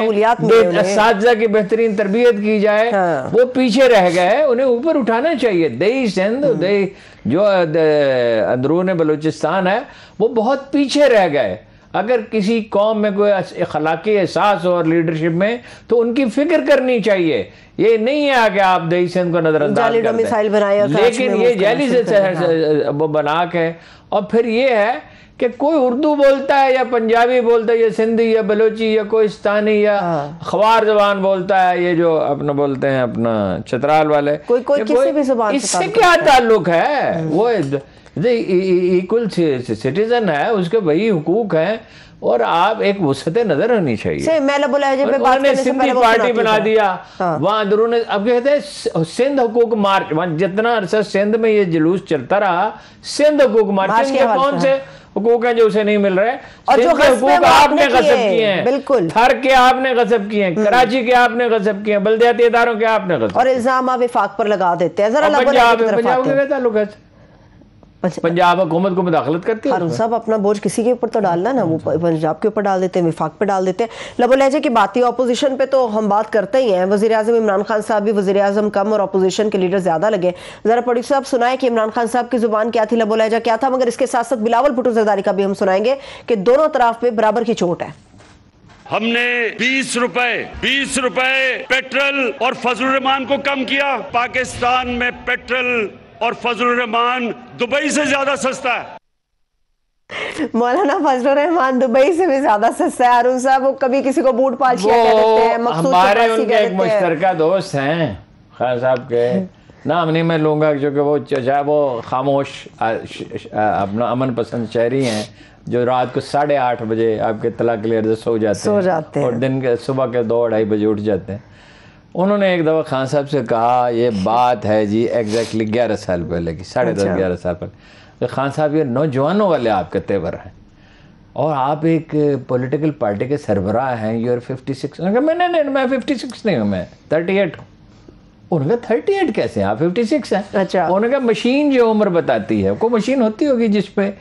असातिज़ा की बेहतरीन तरबियत की जाए। हाँ। वो पीछे रह गए, उन्हें ऊपर उठाना चाहिए। दही सिंध, दही जो अंदरून बलूचिस्तान है, वो बहुत पीछे रह गए। अगर किसी कौम में कोई अखलाकी एहसास हो और लीडरशिप में, तो उनकी फिक्र करनी चाहिए। ये नहीं है कि आप दही सिंध को नजरअंदाज कर दें, लेकिन ये जाली से वो बना के, और फिर ये है कि कोई उर्दू बोलता है या पंजाबी बोलता है या सिंधी या बलोची या कोइस्तानी या खवार जबान बोलता है, ये जो अपना बोलते हैं अपना चतराल वाले, कोई किसी भी ज़बान से इससे क्या ताल्लुक है। वो इक्वल सिटीजन है, उसके वही हुकूक हैं, और आप एक वसत नजर होनी चाहिए। उन्होंने सिंधी पार्टी बना दिया वहां अंदरून। अब कहते हैं सिंध हुकूक मार्च, जितना अरसा सिंध में ये जुलूस चलता रहा, सिंध हुकूक मार्च के कौन से हुकूक हैं जो उसे नहीं मिल रहे, और जो हुकूक आपने गजब किए हैं, बिल्कुल थर के आपने गजब किए हैं, कराची के आपने गजब किए हैं, बल्दियाती इदारों के आपने गजब, और इल्जाम आप विफाक पर लगा देते हैं। जरा पंजाब हुकूमत को मुदाखलत करती है। हारून साहब अपना बोझ किसी के ऊपर तो डालना ना, वो पंजाब के ऊपर डाल देते हैं, विफाक पे डाल देते हैं। लबो लहजे की बात ही ऑपोजिशन पे तो हम बात करते ही हैं। वज़ीर आज़म इमरान खान साहब भी वज़ीर आज़म कम और ऑपोजिशन के लीडर ज्यादा लगे। जरा प्रोड्यूसर साहब सुनाए कि इमरान खान साहब की जुबान क्या थी, लबो लहजा क्या था, मगर इसके साथ साथ बिलावल भुट्टो ज़रदारी का भी हम सुनाएंगे कि दोनों तरफ पे बराबर की चोट है। हमने 20 रुपए पेट्रोल और फजलुर रहमान को कम किया। पाकिस्तान में पेट्रोल और फजलुर रहमान दुबई से ज्यादा सस्ता है। मौलाना फजलुर रहमान दुबई से भी ज्यादा सस्ता है। हारून साहब वो कभी किसी को बूट पाशिया कह देते हैं, हमारे उनके एक मुश्तरका दोस्त हैं खान साहब के, नाम नहीं मैं लूंगा क्योंकि वो चाहे वो खामोश अपना अमन पसंद शहरी हैं जो रात को 8:30 बजे आपके तला क्लियर से सो जाते हैं और दिन के सुबह के 2-2:30 बजे उठ जाते हैं। उन्होंने एक दफ़ा खान साहब से कहा, ये बात है जी एग्जैक्टली 11 साल पहले की, 10.5-11 साल पहले, तो खान साहब ये नौजवानों वाले आपके तेवर हैं और आप एक पॉलिटिकल पार्टी के सरबराह हैं, यू आर 56। मैं 56 नहीं हूँ, मैं 38 हूँ। उनका 38 कैसे हैं, आप 56 हैं। अच्छा। उनका मशीन जो उम्र बताती है, कोई मशीन होती होगी जिसपे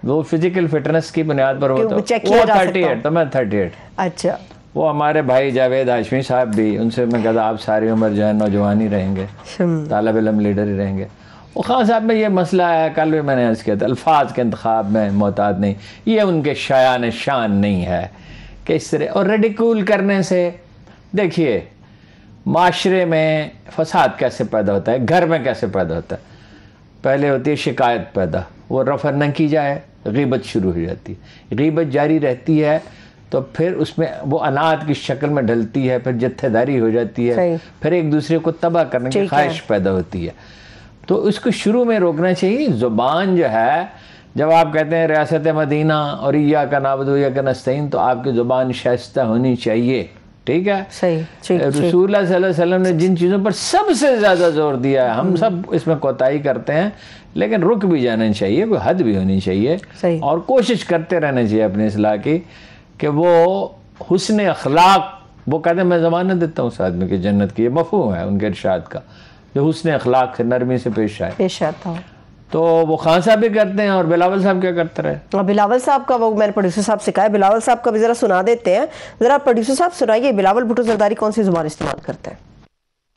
वो फिजिकल फिटनेस की बुनियाद पर हो, तो वो 38 तो मैं 38। अच्छा। वो हमारे भाई जावेद हाशमी साहब भी, उनसे मैं कहता आप सारी उम्र जो है नौजवान ही रहेंगे, तालिब इल्म लीडर ही रहेंगे। वो खान साहब में ये मसला है, कल भी मैंने अर्ज़ किया था, अल्फाज के इंतखाब में मोहतात नहीं, ये उनके शायान शान नहीं है कि इस तरह और रेडिकूल करने से। देखिए माशरे में फसाद कैसे पैदा होता है, घर में कैसे पैदा होता है। पहले होती है शिकायत पैदा, वो रफ़ा न की जाए, ग़ीबत शुरू हो जाती है, ग़ीबत जारी रहती है, तो फिर उसमें वो अनाथ की शक्ल में ढलती है, फिर जत्थेदारी हो जाती है, फिर एक दूसरे को तबाह करने की ख्वाहिश पैदा होती है। तो इसको शुरू में रोकना चाहिए। ज़ुबान जो है, जब आप कहते हैं रियासत मदीना और इय्या का नाबुदु इय्या का नस्तईन, तो आपकी ज़ुबान शाइस्ता होनी चाहिए, ठीक है। सही। रसूलुल्लाह सल्लल्लाहु अलैहि वसल्लम ने जिन चीज़ों पर सबसे ज़्यादा जोर दिया है, हम सब इसमें कोताही करते हैं, लेकिन रुक भी जाना चाहिए, कोई हद भी होनी चाहिए, और कोशिश करते रहना चाहिए अपनी इस्लाह की, कि वो हुस्न अखलाक, वो कहते हैं मैं ज़मानत देता हूँ उस आदमी की जन्नत की, ये मफ़हूम है उनके इरशाद का, जो हुस्न अखलाक से नरमी से पेश आता है। तो वो खान साहब भी करते हैं, और बिलावल साहब क्या करते रहे? बिलावल साहब का वो मैंने प्रोड्यूसर साहब से कहा है, बिलावल साहब का भी जरा सुना देते हैं। जरा प्रोड्यूसर साहब सुनाइए, बिलावल भुट्टो जरदारी कौन सी जुबान इस्तेमाल करते हैं?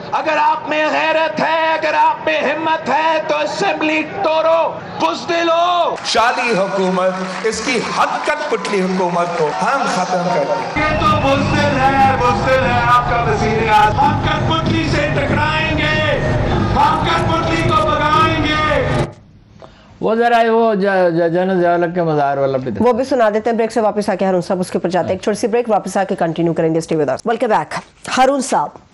अगर आप में गैरत है, अगर आप में हिम्मत है, तो असेंबली तोड़ो, बुज़दिलो। शादी हुकूमत, इसकी हद तक पुतली हुकूमत को हम खत्म कर दें। ये तो बुज़दिल है आपका वज़ीर आज़म। हम कठपुतली से टकराएंगे, हम कठपुतली को भगाएंगे। वो जरा वो जनजालक के मज़ार वाला भी वो भी सुना देते हैं। ब्रेक से वापस आके हारून साहब उसके ऊपर जाते हैं, एक छोटी सी ब्रेक, वापस आके कंटिन्यू करेंगे। Stay with us. Welcome back. Haroon साहब,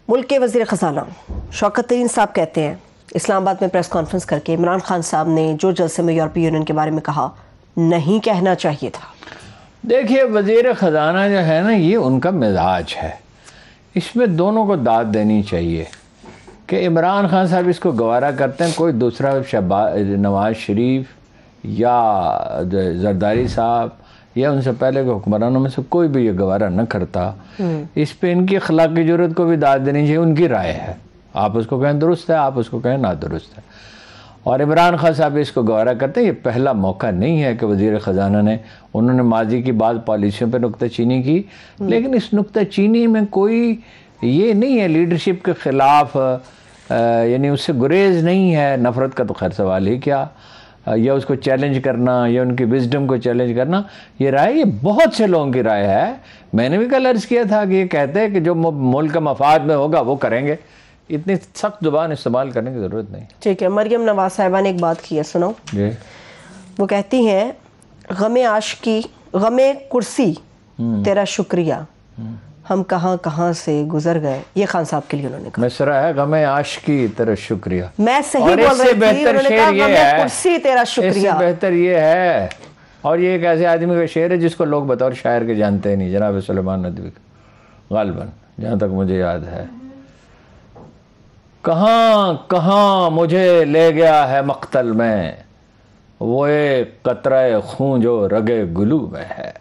मुल्क के वज़ीर ख़ज़ाना शौकत तरीन साहब कहते हैं इस्लामाबाद में प्रेस कॉन्फ्रेंस करके इमरान खान साहब ने जो जलसे में यूरोपीय यूनियन के बारे में कहा, नहीं कहना चाहिए था। देखिए, वज़ीर ख़ज़ाना जो है ना, ये उनका मिजाज है, इसमें दोनों को दाद देनी चाहिए कि इमरान खान साहब इसको गवारा करते हैं, कोई दूसरा नवाज शरीफ या जरदारी साहब या उनसे पहले के हुक्मरानों में से कोई भी ये गवारा न करता। इस पे इनकी अखलाक की ज़रूरत को भी दाद देनी चाहिए, उनकी राय है, आप उसको कहें दुरुस्त है, आप उसको कहें ना दुरुस्त है। और इमरान खान साहब इसको गवारा करते हैं। ये पहला मौका नहीं है कि वज़ीर ख़ज़ाना ने, उन्होंने माजी की बाद पॉलिसियों पर नुक्ताचीनी की, लेकिन इस नुक्ताचीनी में कोई ये नहीं है लीडरशिप के ख़िलाफ़, यानी उससे गुरेज नहीं है, नफ़रत का तो खैर सवाल ही क्या, या उसको चैलेंज करना या उनकी विजडम को चैलेंज करना। ये राय, ये बहुत से लोगों की राय है। मैंने भी कल अर्ज़ किया था कि ये कहते हैं कि जो मुल्क का मफाद में होगा वो करेंगे, इतनी सख्त ज़ुबान इस्तेमाल करने की ज़रूरत नहीं। ठीक है, मरियम नवाज साहिबा ने एक बात की है, सुनो जी। वो कहती हैं, गमे आशिकी, गमे कुर्सी तेरा शुक्रिया, हम कहाँ कहाँ से गुजर गए। ये खान साहब के लिए उन्होंने कहा। मिसरा है, गमे आशिकी तेरा शुक्रिया। मैं सही बोल रही थी, उन्होंने कहा गमे कुर्सी तेरा शुक्रिया। इससे बेहतर ये है, और ये एक ऐसे आदमी का शेर है जिसको लोग बतौर शायर के जानते ही नहीं, जनाब सुलेमान नदवी गालिबन, जहाँ तक मुझे याद है। कहाँ कहाँ मुझे ले गया है मक्तल में, वो एक कतरा खून जो रगे गुलू में है।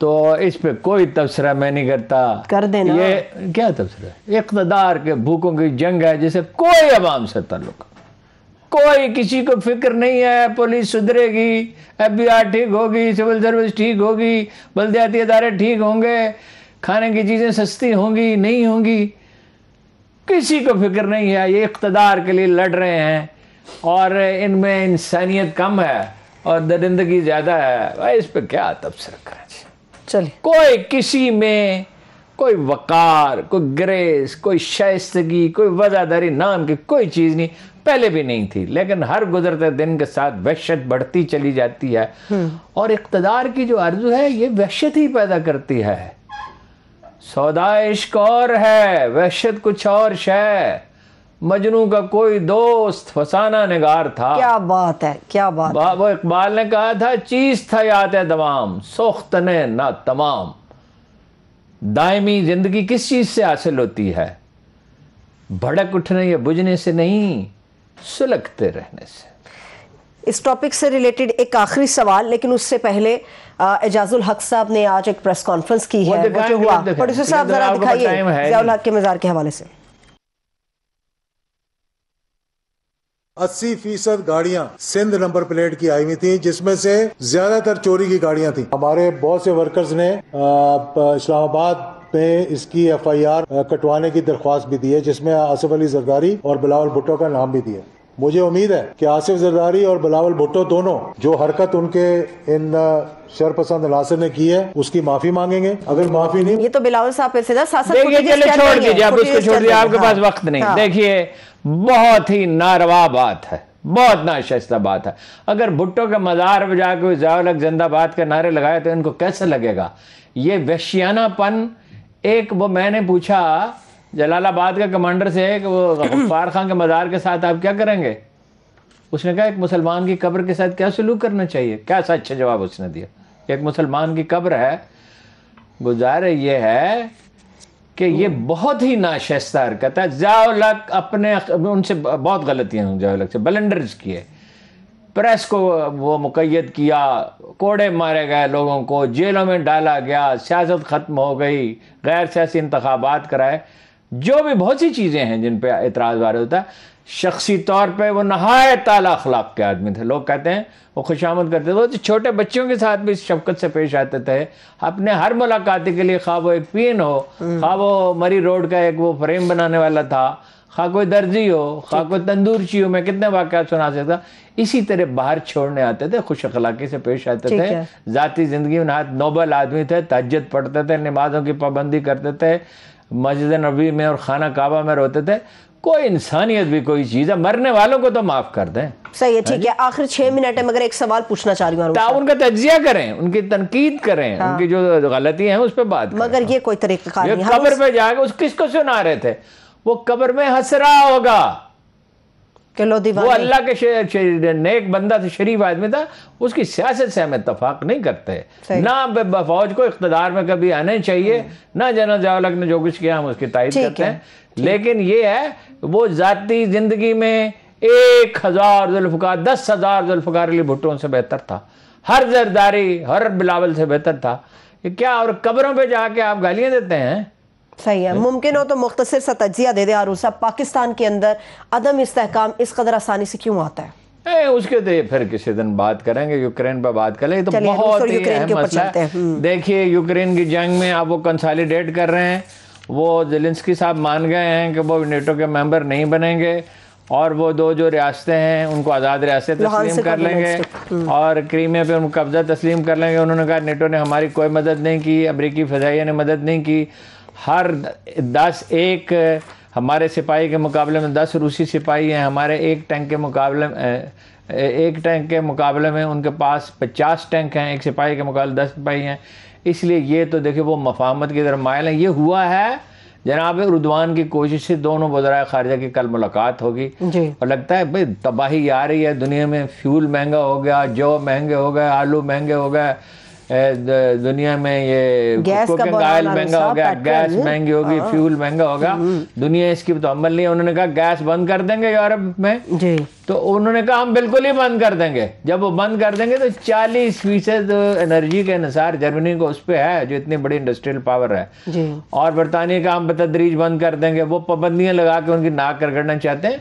तो इस पे कोई तबसरा मैं नहीं करता, कर देना। ये क्या तबसरा है? इक़्तिदार के भूखों की जंग है जिसे कोई अवाम से ताल्लुक, कोई किसी को फिक्र नहीं है। पुलिस सुधरेगी, FBI ठीक होगी, सिविल सर्विस ठीक होगी, बल्दियाती इदारे ठीक होंगे, खाने की चीज़ें सस्ती होंगी नहीं होंगी, किसी को फिक्र नहीं है। ये इक़्तिदार के लिए लड़ रहे हैं और इनमें इंसानियत कम है और दरिंदगी ज़्यादा है। भाई इस पर क्या तबसरा करें। चलिए, कोई किसी में कोई वकार, कोई ग्रेस, कोई शाइस्तगी, कोई वज़ादारी नाम की कोई चीज़ नहीं, पहले भी नहीं थी, लेकिन हर गुजरते दिन के साथ वहशत बढ़ती चली जाती है। और इक़्तिदार की जो आरज़ू है ये वहशत ही पैदा करती है। सौदा इश्क और है, वहशत कुछ और शय। मजनू का कोई दोस्त फसाना निगार था। क्या बात है, क्या बात है। वो इकबाल ने कहा था, चीज था याद दवाम, सोख्तने ना तमाम। दायमी जिंदगी किस चीज से हासिल होती है? भड़क उठने या बुझने से नहीं, सुलगते रहने से। इस टॉपिक से रिलेटेड एक आखिरी सवाल, लेकिन उससे पहले एजाजुल हक साहब ने आज एक प्रेस कॉन्फ्रेंस की है, वो जो हुआ, प्रोड्यूसर साहब जरा दिखाइए ज़ियाउल हक के मज़ार के हवाले से। 80% गाड़ियां सिंध नंबर प्लेट की आई हुई थी, जिसमें से ज्यादातर चोरी की गाड़ियां थी। हमारे बहुत से वर्कर्स ने इस्लामाबाद में इसकी FIR कटवाने की दरख्वास्त भी दी है, जिसमें आसिफ अली जरदारी और बिलावल भुट्टो का नाम भी दिया। मुझे उम्मीद है कि आसिफ जरदारी और बिलावल भुट्टो दोनों जो हरकत उनके इन शरपसंद अनासर ने की है उसकी माफी मांगेंगे। अगर माफी नहीं, ये तो बिलावल साहब पे सीधा छोड़ दीजिए, आप उसको छोड़ दीजिए, आपके पास वक्त नहीं। देखिए बहुत ही नारवा बात है, बहुत नाशइस्ता बात है। अगर भुट्टो के मज़ार पर जाकर ज़िया-उल-हक जिंदाबाद के नारे लगाए तो इनको कैसे लगेगा? ये वहशियानापन। एक वो मैंने पूछा जलालाबाद का कमांडर से कि वो गफ्फार खान के मज़ार के साथ आप क्या करेंगे? उसने कहा एक मुसलमान की कब्र के साथ क्या सलूक करना चाहिए। क्या अच्छा जवाब उसने दिया। एक मुसलमान की कब्र है, गुजारे ये है कि ये बहुत ही नाशइस्ता हरकत है। ज़िया-उल-हक अपने उनसे बहुत गलतियाँ हुई, ज़िया-उल-हक से ब्लंडर्स किए, प्रेस को वो मुक़य्यद किया, कोड़े मारे गए, लोगों को जेलों में डाला गया, सियासत ख़त्म हो गई, गैर सियासी इंतखाबात कराए, जो भी बहुत सी चीज़ें हैं जिन पे एतराज़ वारद होता है। शख्सी तौर पे वो नहायत आला अखलाक के आदमी थे। लोग कहते हैं वो खुशामद करते थे, वो छोटे बच्चों के साथ भी शफकत से पेश आते थे। अपने हर मुलाकाती के लिए, खा वो एक पीन हो, खा वो मरी रोड का एक वो फ्रेम बनाने वाला था, खा कोई दर्जी हो, खा कोई तंदूरची हो, मैं कितने वाक़यात सुना सकता। इसी तरह बाहर छोड़ने आते थे, खुश अखलाकी से पेश आते थे, ज़ाती ज़िंदगी में नहायत नोबल आदमी थे, तहज्जुद पढ़ते थे, नमाज़ों की पाबंदी करते थे, मस्जिद नबी में और खाना काबा में रोते थे। कोई इंसानियत भी कोई चीज़ है, मरने वालों को तो माफ़ कर दें। सही है, ठीक है। आखिर 6 मिनट है, मगर एक सवाल पूछना चाह रही हूँ। उनका तज्जिया करें, उनकी तनकीद करें, उनकी जो गलती है उस पर बात करें। मगर ये कोई तरीका नहीं। कब्र पे जाके उस किसको सुना रहे थे? वो कब्र में हंस रहा होगा कि वो अल्लाह के नेक बंदा था, शरीफ आदमी था। उसकी सियासत से हम इत्तफाक नहीं करते। ना फौज को इख्तिदार में कभी आने चाहिए, ना जना ज़िया-उल-हक ने जो कुछ किया हम उसकी तारीफ करते हैं। लेकिन ये है वो ज़ाती जिंदगी में 1000 जुल्फ़िकार, 10,000 जुल्फ़िकार अली भुट्टो से बेहतर था, हर जरदारी हर बिलावल से बेहतर था। ये क्या? और कब्रों पे जाके आप गालियां देते हैं। सही है। मुमकिन हो तो मुख्तसर सा तज्जिया दे दे हारून साहब, पाकिस्तान के अंदर अदम इस्तेहकाम इस कदर आसानी से क्यों आता है? उसके तो फिर किसी दिन बात करेंगे, यूक्रेन पर बात करें, तो बहुत ही अहम मसला है। देखिए यूक्रेन की जंग में आप वो कंसोलिडेट कर रहे हैं, वो ज़ेलेंस्की साहब मान गए हैं कि वो नेटो के मेंबर नहीं बनेंगे, और वो दो जो रियासतें हैं उनको आज़ाद रियासत तस्लीम कर लेंगे और क्रीमिया पे उनको कब्जा तस्लीम कर लेंगे। उन्होंने कहा नेटो ने हमारी कोई मदद नहीं की, अमरीकी फ़ज़ाइया ने मदद नहीं की। हर 10 हमारे सिपाही के मुकाबले में 10 रूसी सिपाही हैं, हमारे एक टैंक के मुकाबले में उनके पास 50 टैंक हैं, एक सिपाही के मुकाबले 10 सिपाही हैं। इसलिए ये तो देखिए वो मफाहमत की तरफ मायल है। ये हुआ है जनाब उर्दवान की कोशिश से दोनों वज़राए ख़ारिजा की कल मुलाकात होगी और लगता है भाई तबाही आ रही है दुनिया में। फ्यूल महंगा हो गया, जौ महंगे हो गए, आलू महंगे हो गए, दुनिया में ये कुकिंग ऑयल महंगा हो गया, गैस महंगी होगी, फ्यूल महंगा होगा। दुनिया इसकी तो अमल नहीं है। उन्होंने कहा गैस बंद कर देंगे यूरोप में जी। तो उन्होंने कहा हम बिल्कुल ही बंद कर देंगे। जब वो बंद कर देंगे तो 40% एनर्जी के अनुसार जर्मनी को उस पर है जो इतनी बड़ी इंडस्ट्रियल पावर है जी। और बरतानिया का हम बतदरीज बंद कर देंगे। वो पाबंदियां लगा के उनकी नाक करगड़ना चाहते हैं।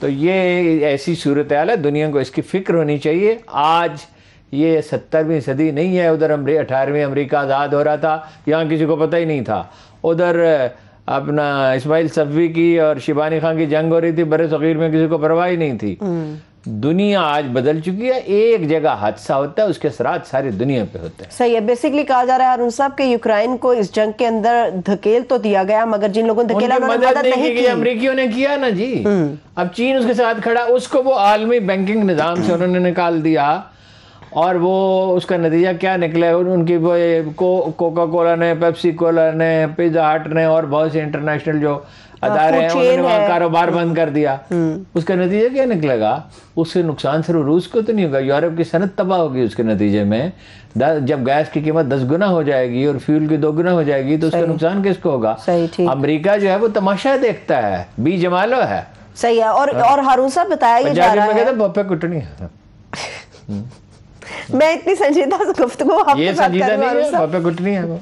तो ये ऐसी सूरत हाल है, दुनिया को इसकी फिक्र होनी चाहिए। आज ये 17वीं सदी नहीं है। उधर 18वीं अमेरिका आज़ाद हो रहा था, यहाँ किसी को पता ही नहीं था। उधर अपना इस्माइल सफ़वी की और शिबानी खान की जंग हो रही थी, बड़े सग़ीर में किसी को परवाह ही नहीं थी। दुनिया आज बदल चुकी है। एक जगह हादसा होता है, उसके असरात सारी दुनिया पे होते हैं। सही है। बेसिकली कहा जा रहा है हारून साहब कि यूक्रेन को इस जंग के अंदर धकेल तो दिया गया, मगर जिन लोगों ने धकेला उन्होंने मदद नहीं की। अमरीकियों ने किया ना जी। अब चीन उसके साथ खड़ा, उसको वो आलमी बैंकिंग निज़ाम से उन्होंने निकाल दिया और वो उसका नतीजा क्या निकला? उनकी वो कोका कोला ने, पेप्सी कोला ने, पिज़्ज़ा हट ने और बहुत से इंटरनेशनल जो अदारे हैं उन्होंने वहाँ कारोबार बंद कर दिया। उसका नतीजा क्या निकलेगा? उससे नुकसान सिर्फ रूस को तो नहीं होगा, यूरोप की सनत तबाह होगी उसके नतीजे में। जब गैस की कीमत 10 गुना हो जाएगी और फ्यूल की 2 गुना हो जाएगी तो उसका नुकसान किसको होगा? अमेरिका जो है वो तमाशा देखता है, बी जमालो है। सही है। और हारून साहब बताया जा रहा है बप्पे कुटनी है। मैं इतनी संजीदा गुफ्तगू ये संजीदा नहीं है, बप्पे कुटनी है वो।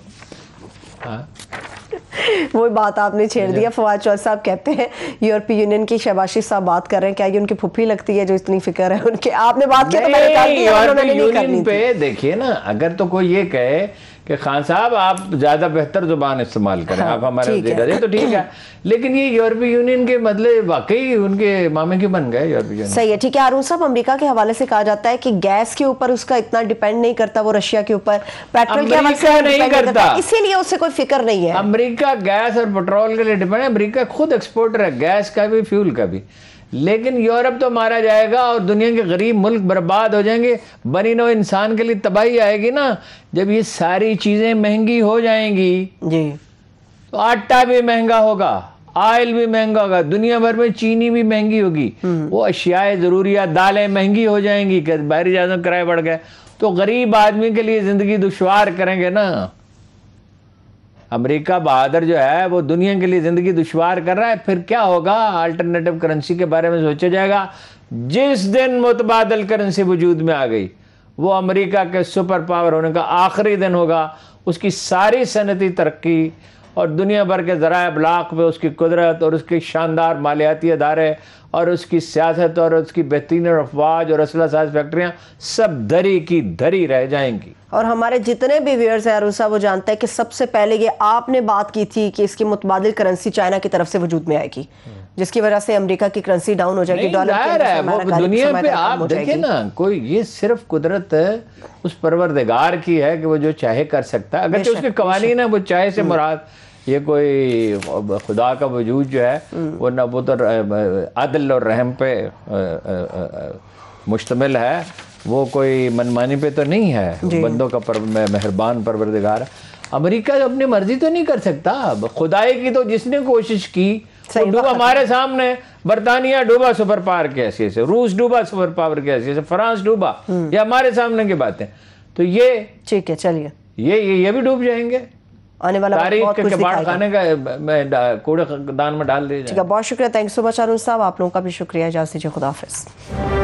वही बात आपने छेड़ दिया। फवाद चौधरी साहब कहते हैं यूरोपीय यूनियन की शहबाशी साहब बात कर रहे हैं, क्या ये उनकी फुफी लगती है जो इतनी फिक्र है उनके? आपने बात की तो मैंने कहा कि उन्होंने नहीं करनी थी। पे देखिए ना, अगर तो कोई ये कहे कि खान साहब आप ज़्यादा बेहतर ज़ुबान इस्तेमाल करें, आप हमारे तो ठीक है, लेकिन ये यूरोपीय यूनियन के मतलब वाकई उनके मामे क्यों बन गए यूरोपीय यूनियन? सही है, ठीक है। हारून साहब, अमेरिका के हवाले से कहा जाता है कि गैस के ऊपर उसका इतना डिपेंड नहीं करता वो रशिया के ऊपर, पेट्रोल के हवाले से नहीं करता, इसीलिए उससे कोई फिक्र नहीं है। अमेरिका गैस और पेट्रोल के लिए डिपेंड है, अमेरिका खुद एक्सपोर्टर है गैस का भी, फ्यूल का भी। लेकिन यूरोप तो मारा जाएगा और दुनिया के गरीब मुल्क बर्बाद हो जाएंगे, बनी नौ इंसान के लिए तबाही आएगी ना जब ये सारी चीजें महंगी हो जाएंगी जी। तो आटा भी महंगा होगा, ऑयल भी महंगा होगा, दुनिया भर में चीनी भी महंगी होगी, वो अशियाए जरूरियात, दालें महंगी हो जाएंगी, बाहरी जहाज़ों के किराए बढ़ गए तो गरीब आदमी के लिए जिंदगी दुश्वार करेंगे ना। अमेरिका बहादुर जो है वो दुनिया के लिए जिंदगी दुश्वार कर रहा है, फिर क्या होगा? अल्टरनेटिव करेंसी के बारे में सोचा जाएगा। जिस दिन मुतबादल करेंसी वजूद में आ गई वो अमेरिका के सुपर पावर होने का आखिरी दिन होगा, उसकी सारी सनती तरक्की और दुनिया भर के ज़राए अबलाग पे उसकी कुदरत और उसके शानदार मालियाती अदारे और उसकी सियासत और उसकी बेहतरीन अफवाज और असला साज फैक्ट्रियाँ सब धरी की धरी रह जाएंगी। और हमारे जितने भी व्यूअर्स हैं हारून साहब, वो जानते हैं कि सबसे पहले ये आपने बात की थी कि इसकी मुतबादिल करेंसी चाइना की तरफ से वजूद में आएगी, जिसकी वजह से अमेरिका की करेंसी डाउन हो जाएगी, डॉलर है वो दुनिया पे आप देखिए ना, कोई ये सिर्फ कुदरत उस परवरदिगार की है कि वो जो चाहे कर सकता है, अगर उसके कवानीन है वो चाहे से मुराद ये कोई खुदा का वजूद जो है वो न वो तो अदल और रहम पे मुश्तमिल है, वो कोई मनमानी पे तो नहीं है, बंदों का मेहरबान परवरदिगार। अमेरिका अपनी मर्जी तो नहीं कर सकता, खुदाई की तो जिसने कोशिश की वो डूबा हमारे सामने, बरतानिया डूबा सुपर पावर के हैसियत से, रूस डूबा सुपर पावर के हैसियत से, फ्रांस डूबा, ये हमारे सामने की बातें। तो ये ठीक है, चलिए ये भी डूब जाएंगे, आने वाला तारीख के कबाड़ खाने का कूड़ेदान में डाल दिया जाए। बहुत शुक्रिया, थैंक यू सो मच हारून साहब, आप लोगों का भी शुक्रिया, इजाज़त दीजिए, खुदा हाफिज़।